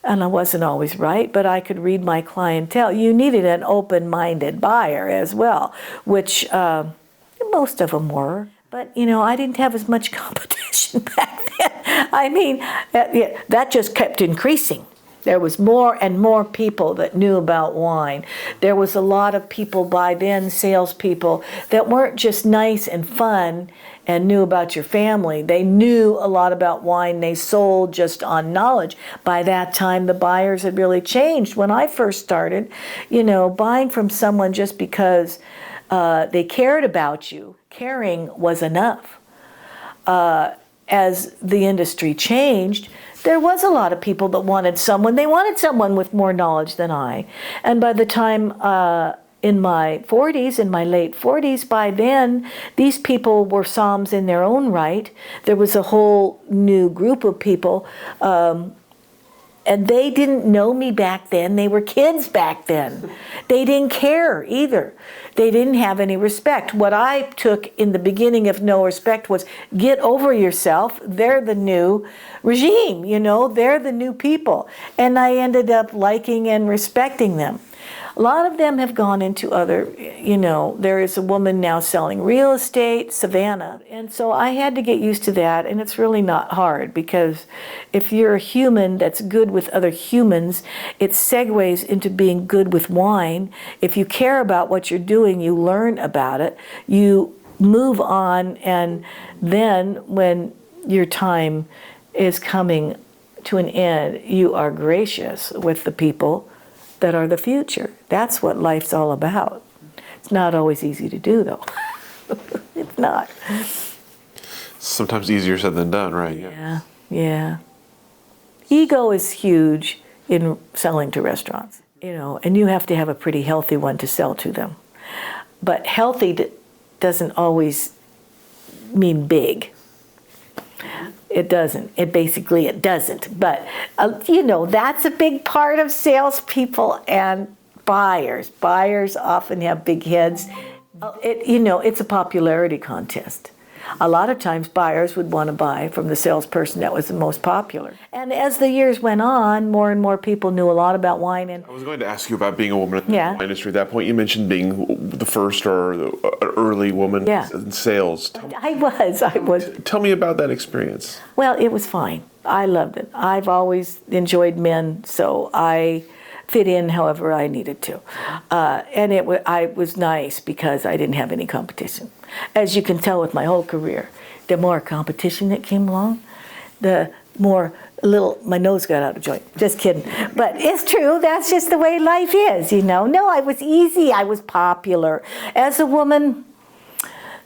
and I wasn't always right, but I could read my clientele. You needed an open-minded buyer as well, which most of them were. But, I didn't have as much competition back then. I mean, that just kept increasing. There was more and more people that knew about wine. There was a lot of people by then, salespeople, that weren't just nice and fun and knew about your family. They knew a lot about wine. They sold just on knowledge. By that time, the buyers had really changed. When I first started, buying from someone just because they cared about you, caring was enough. As the industry changed, there was a lot of people that wanted someone with more knowledge than I. And by the time in my late 40s, by then, these people were somms in their own right. There was a whole new group of people, and they didn't know me back then. They were kids back then. They didn't care either. They didn't have any respect. What I took in the beginning of no respect was, get over yourself. They're the new regime, they're the new people. And I ended up liking and respecting them. A lot of them have gone into other, there is a woman now selling real estate, Savannah. And so I had to get used to that, and it's really not hard, because if you're a human that's good with other humans, it segues into being good with wine. If you care about what you're doing, you learn about it, you move on, and then when your time is coming to an end, you are gracious with the people that are the future. That's what life's all about. It's not always easy to do, though. It's not. Sometimes easier said than done, right? Yeah. Ego is huge in selling to restaurants, and you have to have a pretty healthy one to sell to them. But healthy doesn't always mean big. It doesn't. It doesn't. But, that's a big part of salespeople and buyers. Buyers often have big heads. It's a popularity contest. A lot of times buyers would want to buy from the salesperson that was the most popular. And as the years went on, more and more people knew a lot about wine. And I was going to ask you about being a woman in the Yeah. wine industry. At that point, you mentioned being the first or the early woman in sales. I was. Tell me about that experience. Well, it was fine. I loved it. I've always enjoyed men, so I fit in however I needed to. And I was nice because I didn't have any competition. As you can tell with my whole career, the more competition that came along, the more my nose got out of joint. Just kidding. But it's true. That's just the way life is, No, I was easy. I was popular. As a woman,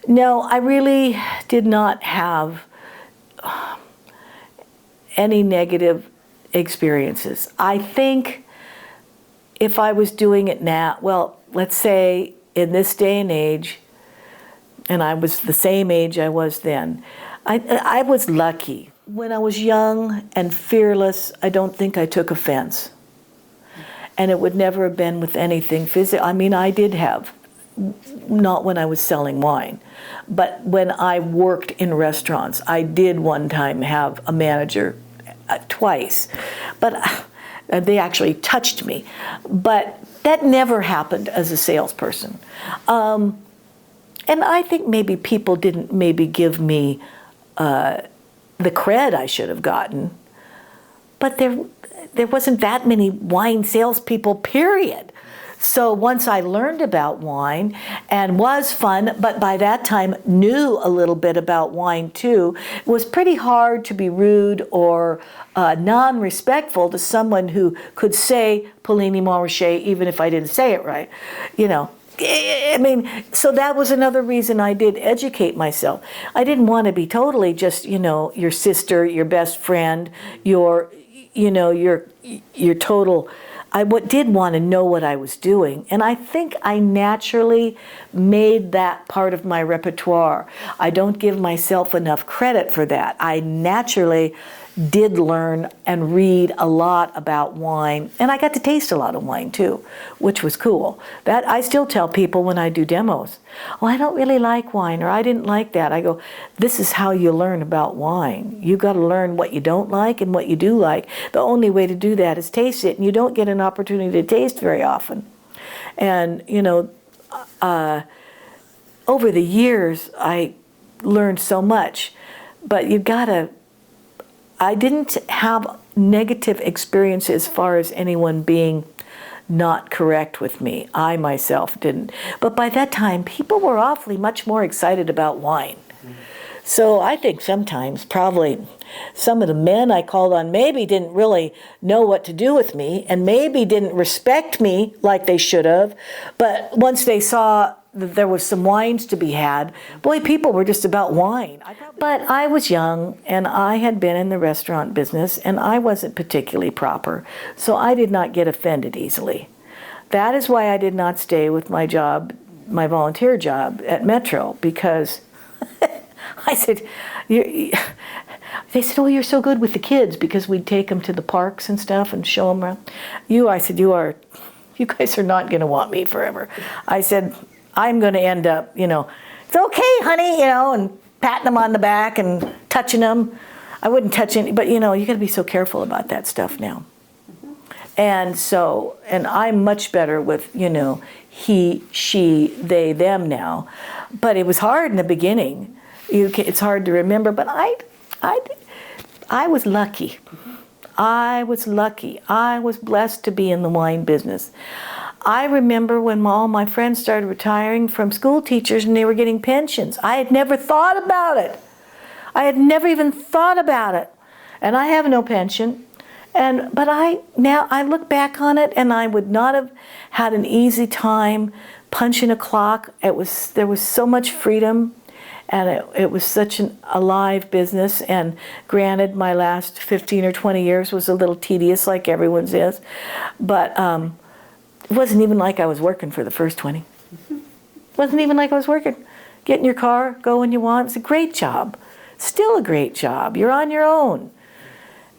no, I really did not have any negative experiences. I think if I was doing it now, well, let's say in this day and age, and I was the same age I was then, I was lucky. When I was young and fearless, I don't think I took offense. And it would never have been with anything physical. I mean, I did have, not when I was selling wine, but when I worked in restaurants. I did one time have a manager, twice, but they actually touched me. But that never happened as a salesperson. And I think maybe people didn't give me the cred I should have gotten. But there wasn't that many wine salespeople, period. So once I learned about wine and was fun, but by that time knew a little bit about wine too, it was pretty hard to be rude or non-respectful to someone who could say Polini Montrachet even if I didn't say it right, I mean, so that was another reason I did educate myself. I didn't want to be totally just, your sister, your best friend, your total. I did want to know what I was doing. And I think I naturally made that part of my repertoire. I don't give myself enough credit for that. I naturally did learn and read a lot about wine, and I got to taste a lot of wine too, which was cool. That I still tell people when I do demos, well, I don't really like wine, or I didn't like that. I go, this is how you learn about wine. You got to learn what you don't like and what you do like. The only way to do that is taste it, and you don't get an opportunity to taste very often. And over the years, I learned so much, but you gotta. I didn't have negative experience as far as anyone being not correct with me. I myself didn't. But by that time, people were awfully much more excited about wine. So I think sometimes probably some of the men I called on maybe didn't really know what to do with me and maybe didn't respect me like they should have. But once they saw that there was some wines to be had, boy, people were just about wine. But I was young and I had been in the restaurant business and I wasn't particularly proper. So I did not get offended easily. That is why I did not stay with my job, my volunteer job at Metro, because I said, they said, oh, you're so good with the kids, because we'd take them to the parks and stuff and show them around. I said, you guys are not going to want me forever. I said, I'm going to end up, it's okay, honey, and patting them on the back and touching them. I wouldn't touch any, but you got to be so careful about that stuff now. And so, and I'm much better with, he, she, they, them now. But it was hard in the beginning. It's hard to remember, but I was lucky. I was lucky. I was blessed to be in the wine business. I remember when all my friends started retiring from school teachers and they were getting pensions. I had never thought about it. I had never even thought about it. and I have no pension. But now I look back on it, and I would not have had an easy time punching a clock. There was so much freedom, and it was such an alive business. And granted, my last 15 or 20 years was a little tedious, like everyone's is, but it wasn't even like I was working for the first 20. Wasn't even like I was working. Get in your car, go when you want. It's a great job. Still a great job. You're on your own.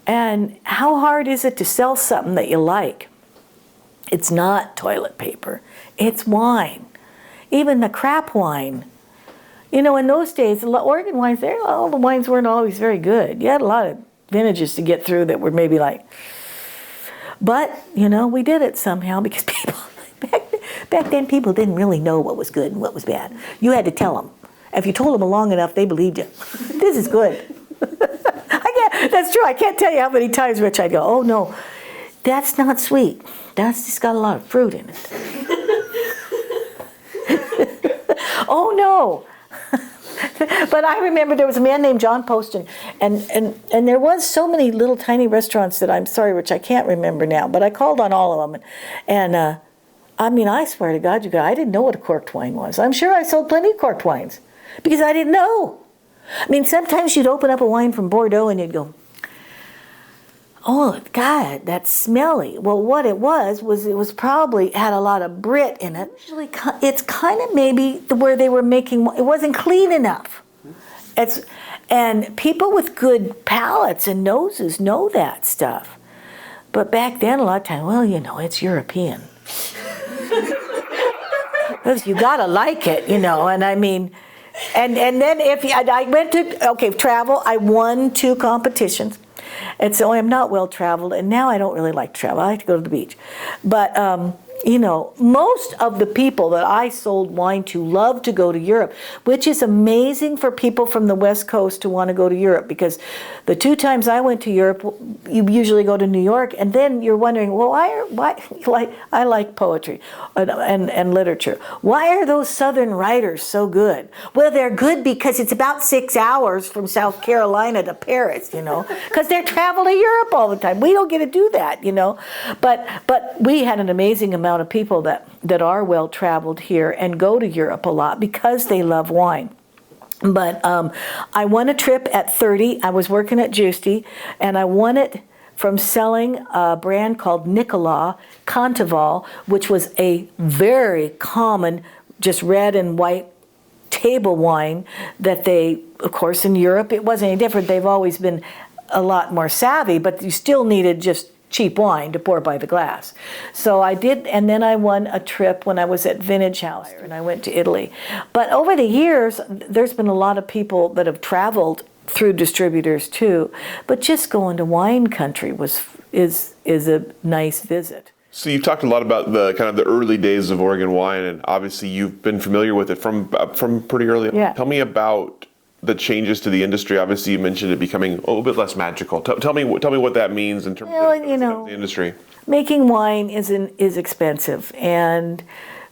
And how hard is it to sell something that you like? It's not toilet paper. It's wine. Even the crap wine. You know, in those days, Oregon wines, all the wines weren't always very good. You had a lot of vintages to get through that were maybe like, but, you know, we did it somehow because people, back then people didn't really know what was good and what was bad. You had to tell them. If you told them long enough, they believed you. This is good. That's true. I can't tell you how many times, Rich, I'd go, oh no, that's not sweet. That's just got a lot of fruit in it. Oh no. But I remember there was a man named John Poston, and there was so many little tiny restaurants that I'm sorry, Rich, I can't remember now, but I called on all of them. And I mean, I swear to God, you guys, I didn't know what a corked wine was. I'm sure I sold plenty of corked wines because I didn't know. I mean, sometimes you'd open up a wine from Bordeaux and you'd go, oh, God, that's smelly. Well, what it was it was probably had a lot of Brit in it. Usually, it's kind of maybe where they were making, it wasn't clean enough. And people with good palates and noses know that stuff. But back then, a lot of times, well, you know, it's European. Because you got to like it, you know, and I mean... And then I went to, travel, I won 2 competitions. And so I'm not well traveled, and now I don't really like to travel. I like to go to the beach. But, you know, most of the people that I sold wine to love to go to Europe, which is amazing for people from the West Coast to want to go to Europe, because the 2 times I went to Europe, you usually go to New York, and then you're wondering, well, why I like poetry and literature. Why are those Southern writers so good? Well, they're good because it's about 6 hours from South Carolina to Paris, you know, because they're traveling to Europe all the time. We don't get to do that, you know. But we had an amazing amount of people that are well traveled here and go to Europe a lot because they love wine. But I won a trip at 30. I was working at Giusti, and I won it from selling a brand called Nicola Cantaval, which was a very common, just red and white table wine that they, of course, in Europe, it wasn't any different. They've always been a lot more savvy, but you still needed just cheap wine to pour by the glass. So I did, and then I won a trip when I was at Vintage House, and I went to Italy. But over the years, there's been a lot of people that have traveled through distributors too. But just going to wine country is a nice visit. So you've talked a lot about the kind of the early days of Oregon wine, and obviously you've been familiar with it from pretty early on. Yeah. Tell me about the changes to the industry. Obviously, you mentioned it becoming a little bit less magical. Tell me what that means in terms of the industry. Making wine is expensive, and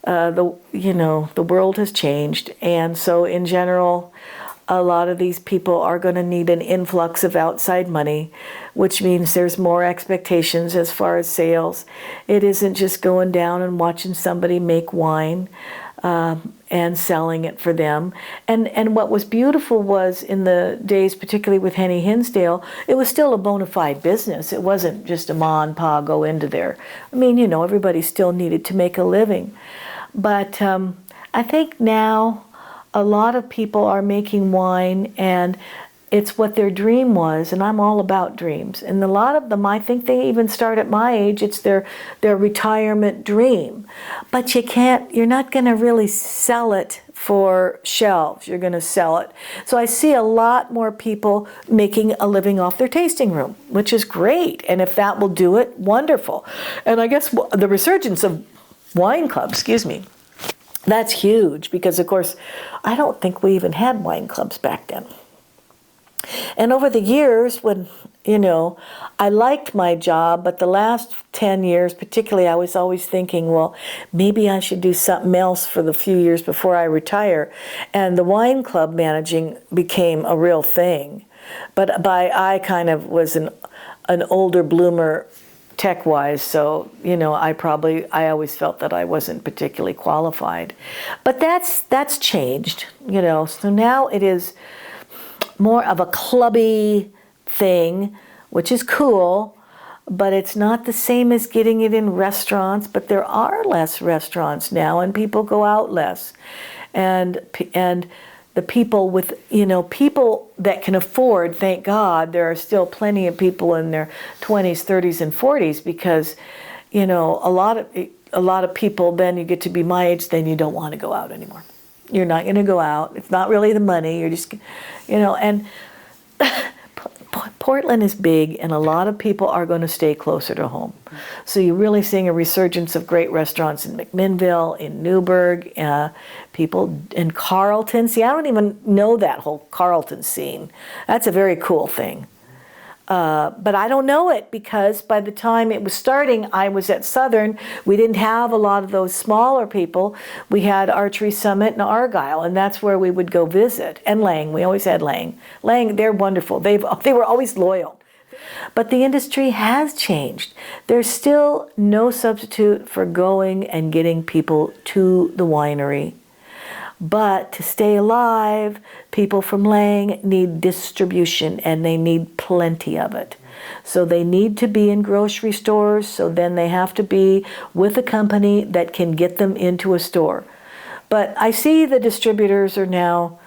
the world has changed, and so in general, a lot of these people are going to need an influx of outside money, which means there's more expectations as far as sales. It isn't just going down and watching somebody make wine and selling it for them. And what was beautiful was in the days, particularly with Henny Hinsdale, it was still a bona fide business. It wasn't just a ma and pa go into there. I mean, you know, everybody still needed to make a living. But I think now a lot of people are making wine, and it's what their dream was, and I'm all about dreams. And a lot of them, I think they even start at my age, it's their retirement dream. But you're not going to really sell it for shelves. You're going to sell it. So I see a lot more people making a living off their tasting room, which is great. And if that will do it, wonderful. And I guess the resurgence of wine clubs, that's huge, because of course, I don't think we even had wine clubs back then. And over the years, when, I liked my job, but the last 10 years particularly, I was always thinking, well, maybe I should do something else for the few years before I retire. And the wine club managing became a real thing. But I kind of was an older bloomer tech-wise, so I always felt that I wasn't particularly qualified. But that's changed, So now it is more of a clubby thing, which is cool, but it's not the same as getting it in restaurants. But there are less restaurants now, and people go out less, and the people with people that can afford, thank God, there are still plenty of people in their 20s, 30s, and 40s, because a lot of people, then you get to be my age, then you don't want to go out anymore. You're not going to go out. It's not really the money. You're just, and Portland is big, and a lot of people are going to stay closer to home. So you're really seeing a resurgence of great restaurants in McMinnville, in Newburgh, people in Carlton. See, I don't even know that whole Carlton scene. That's a very cool thing. But I don't know it, because by the time it was starting, I was at Southern. We didn't have a lot of those smaller people. We had Archery Summit and Argyle, and that's where we would go visit. And Lang, we always had Lang. Lang, they're wonderful. They were always loyal. But the industry has changed. There's still no substitute for going and getting people to the winery. But to stay alive, people from Lang need distribution, and they need plenty of it. So they need to be in grocery stores, so then they have to be with a company that can get them into a store. But I see the distributors are now,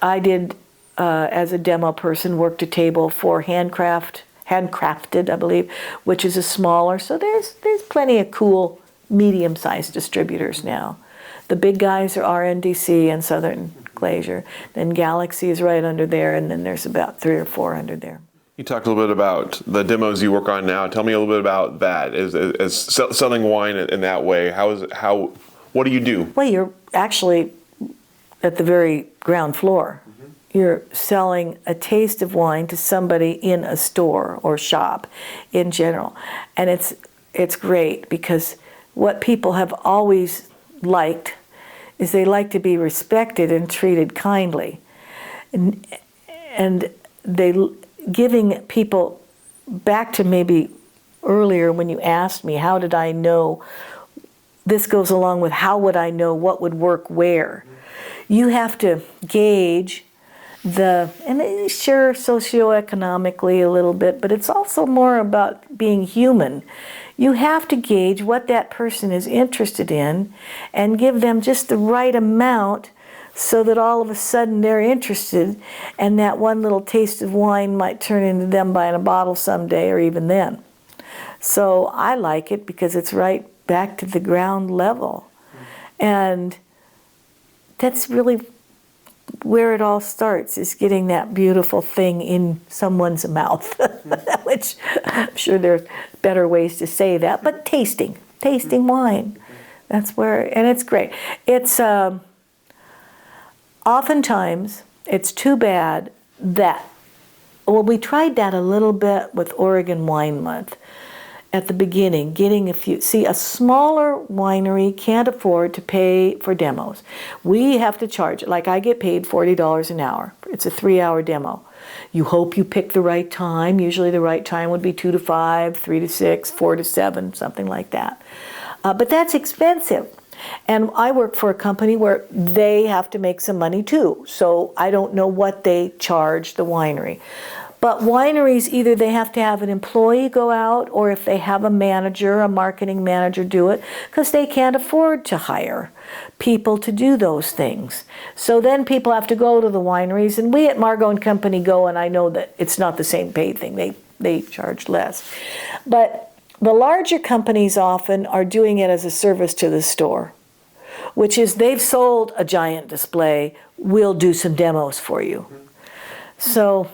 I did, as a demo person, worked a table for handcrafted, I believe, which is a smaller. So there's plenty of cool medium-sized distributors now. The big guys are RNDC and Southern Glacier. Then Galaxy is right under there, and then there's about 3 or 4 under there. You talked a little bit about the demos you work on now. Tell me a little bit about that. As selling wine in that way, what do you do? Well, you're actually at the very ground floor. You're selling a taste of wine to somebody in a store or shop in general. And it's great, because what people have always liked is they like to be respected and treated kindly, and they giving people back to maybe earlier when you asked me how did I know, this goes along with how would I know what would work where. You have to gauge and sure, socioeconomically a little bit, but it's also more about being human. You have to gauge what that person is interested in and give them just the right amount so that all of a sudden they're interested, and that one little taste of wine might turn into them buying a bottle someday, or even then. So I like it because it's right back to the ground level. And that's really where it all starts, is getting that beautiful thing in someone's mouth, which I'm sure there's better ways to say that, but tasting wine. That's where, and it's great. It's oftentimes, it's too bad that, well, we tried that a little bit with Oregon Wine Month at the beginning, getting a smaller winery can't afford to pay for demos. We have to charge, like I get paid $40 an hour. It's a 3-hour demo. You hope you pick the right time. Usually the right time would be 2 to 5, 3 to 6, 4 to 7, something like that. But that's expensive. And I work for a company where they have to make some money too. So I don't know what they charge the winery. But wineries, either they have to have an employee go out, or if they have a manager, a marketing manager, do it, because they can't afford to hire people to do those things. So then people have to go to the wineries, and we at Margot and Company go, and I know that it's not the same paid thing. They charge less. But the larger companies often are doing it as a service to the store, which is they've sold a giant display, we'll do some demos for you. So,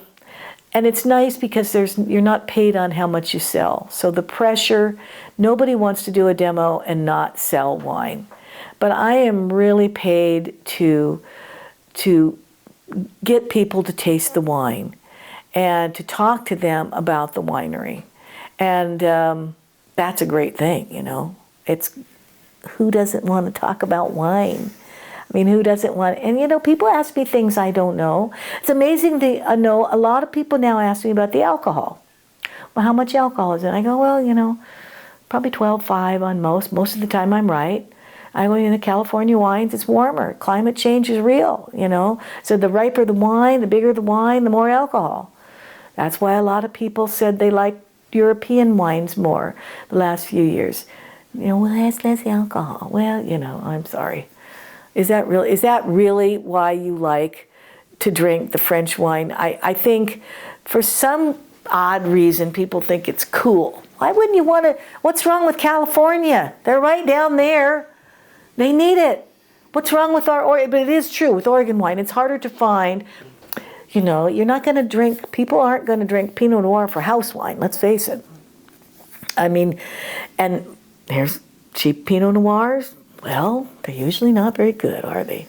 and it's nice because you're not paid on how much you sell. So the pressure, nobody wants to do a demo and not sell wine. But I am really paid to get people to taste the wine and to talk to them about the winery. And that's a great thing, you know. It's, who doesn't want to talk about wine? I mean, who doesn't want, and you know, people ask me things I don't know. It's amazing to know, a lot of people now ask me about the alcohol. Well, how much alcohol is it? I go, well, you know, probably 12.5 on most. Most of the time I'm right. I go in the California wines, it's warmer. Climate change is real, you know. So the riper the wine, the bigger the wine, the more alcohol. That's why a lot of people said they like European wines more the last few years. You know, well, that's less alcohol. Well, you know, I'm sorry. Is that really why you like to drink the French wine? I think for some odd reason people think it's cool. Why wouldn't you want to? What's wrong with California? They're right down there. They need it. What's wrong with our Oregon? But it is true with Oregon wine. It's harder to find. You know, you're not going to drink, people aren't going to drink Pinot Noir for house wine, let's face it. I mean, and there's cheap Pinot Noirs. Well, they're usually not very good, are they?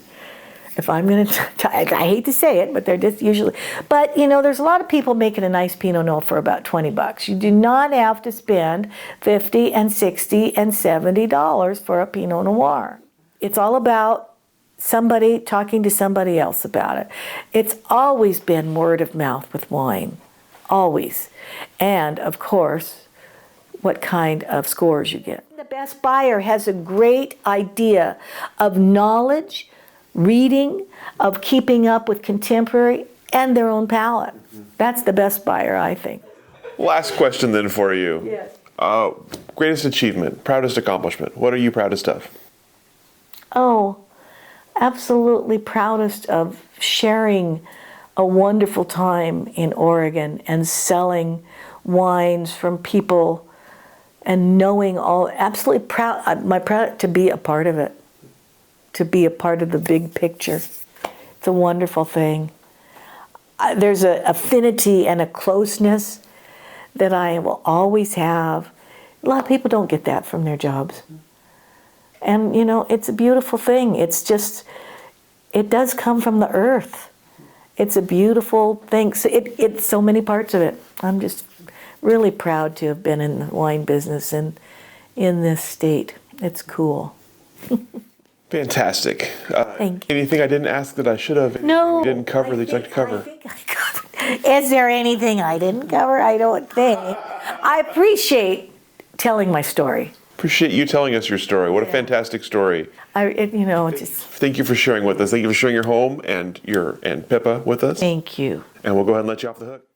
If I'm going to, I hate to say it, but they're just usually, but you know, there's a lot of people making a nice Pinot Noir for about 20 bucks. You do not have to spend 50 and 60 and $70 for a Pinot Noir. It's all about somebody talking to somebody else about it. It's always been word of mouth with wine, always. And of course, what kind of scores you get. The best buyer has a great idea of knowledge, reading, of keeping up with contemporary, and their own palate. That's the best buyer, I think. Last question then for you. Yes. Greatest achievement, proudest accomplishment. What are you proudest of? Oh, absolutely proudest of sharing a wonderful time in Oregon and selling wines from people and knowing all, absolutely proud, my proud to be a part of it, to be a part of the big picture. It's a wonderful thing. There's an affinity and a closeness that I will always have. A lot of people don't get that from their jobs. And you know, it's a beautiful thing. It's just, it does come from the earth. It's a beautiful thing. So it's so many parts of it. I'm just really proud to have been in the wine business and in this state. It's cool. Fantastic. Thank you. Anything I didn't ask that I should have? No. You didn't cover that you'd like to cover? I think I covered. Is there anything I didn't cover? I don't think. I appreciate telling my story. Appreciate you telling us your story. What a fantastic story. You know, it's just. Thank you for sharing with us. Thank you for sharing your home and Pippa with us. Thank you. And we'll go ahead and let you off the hook.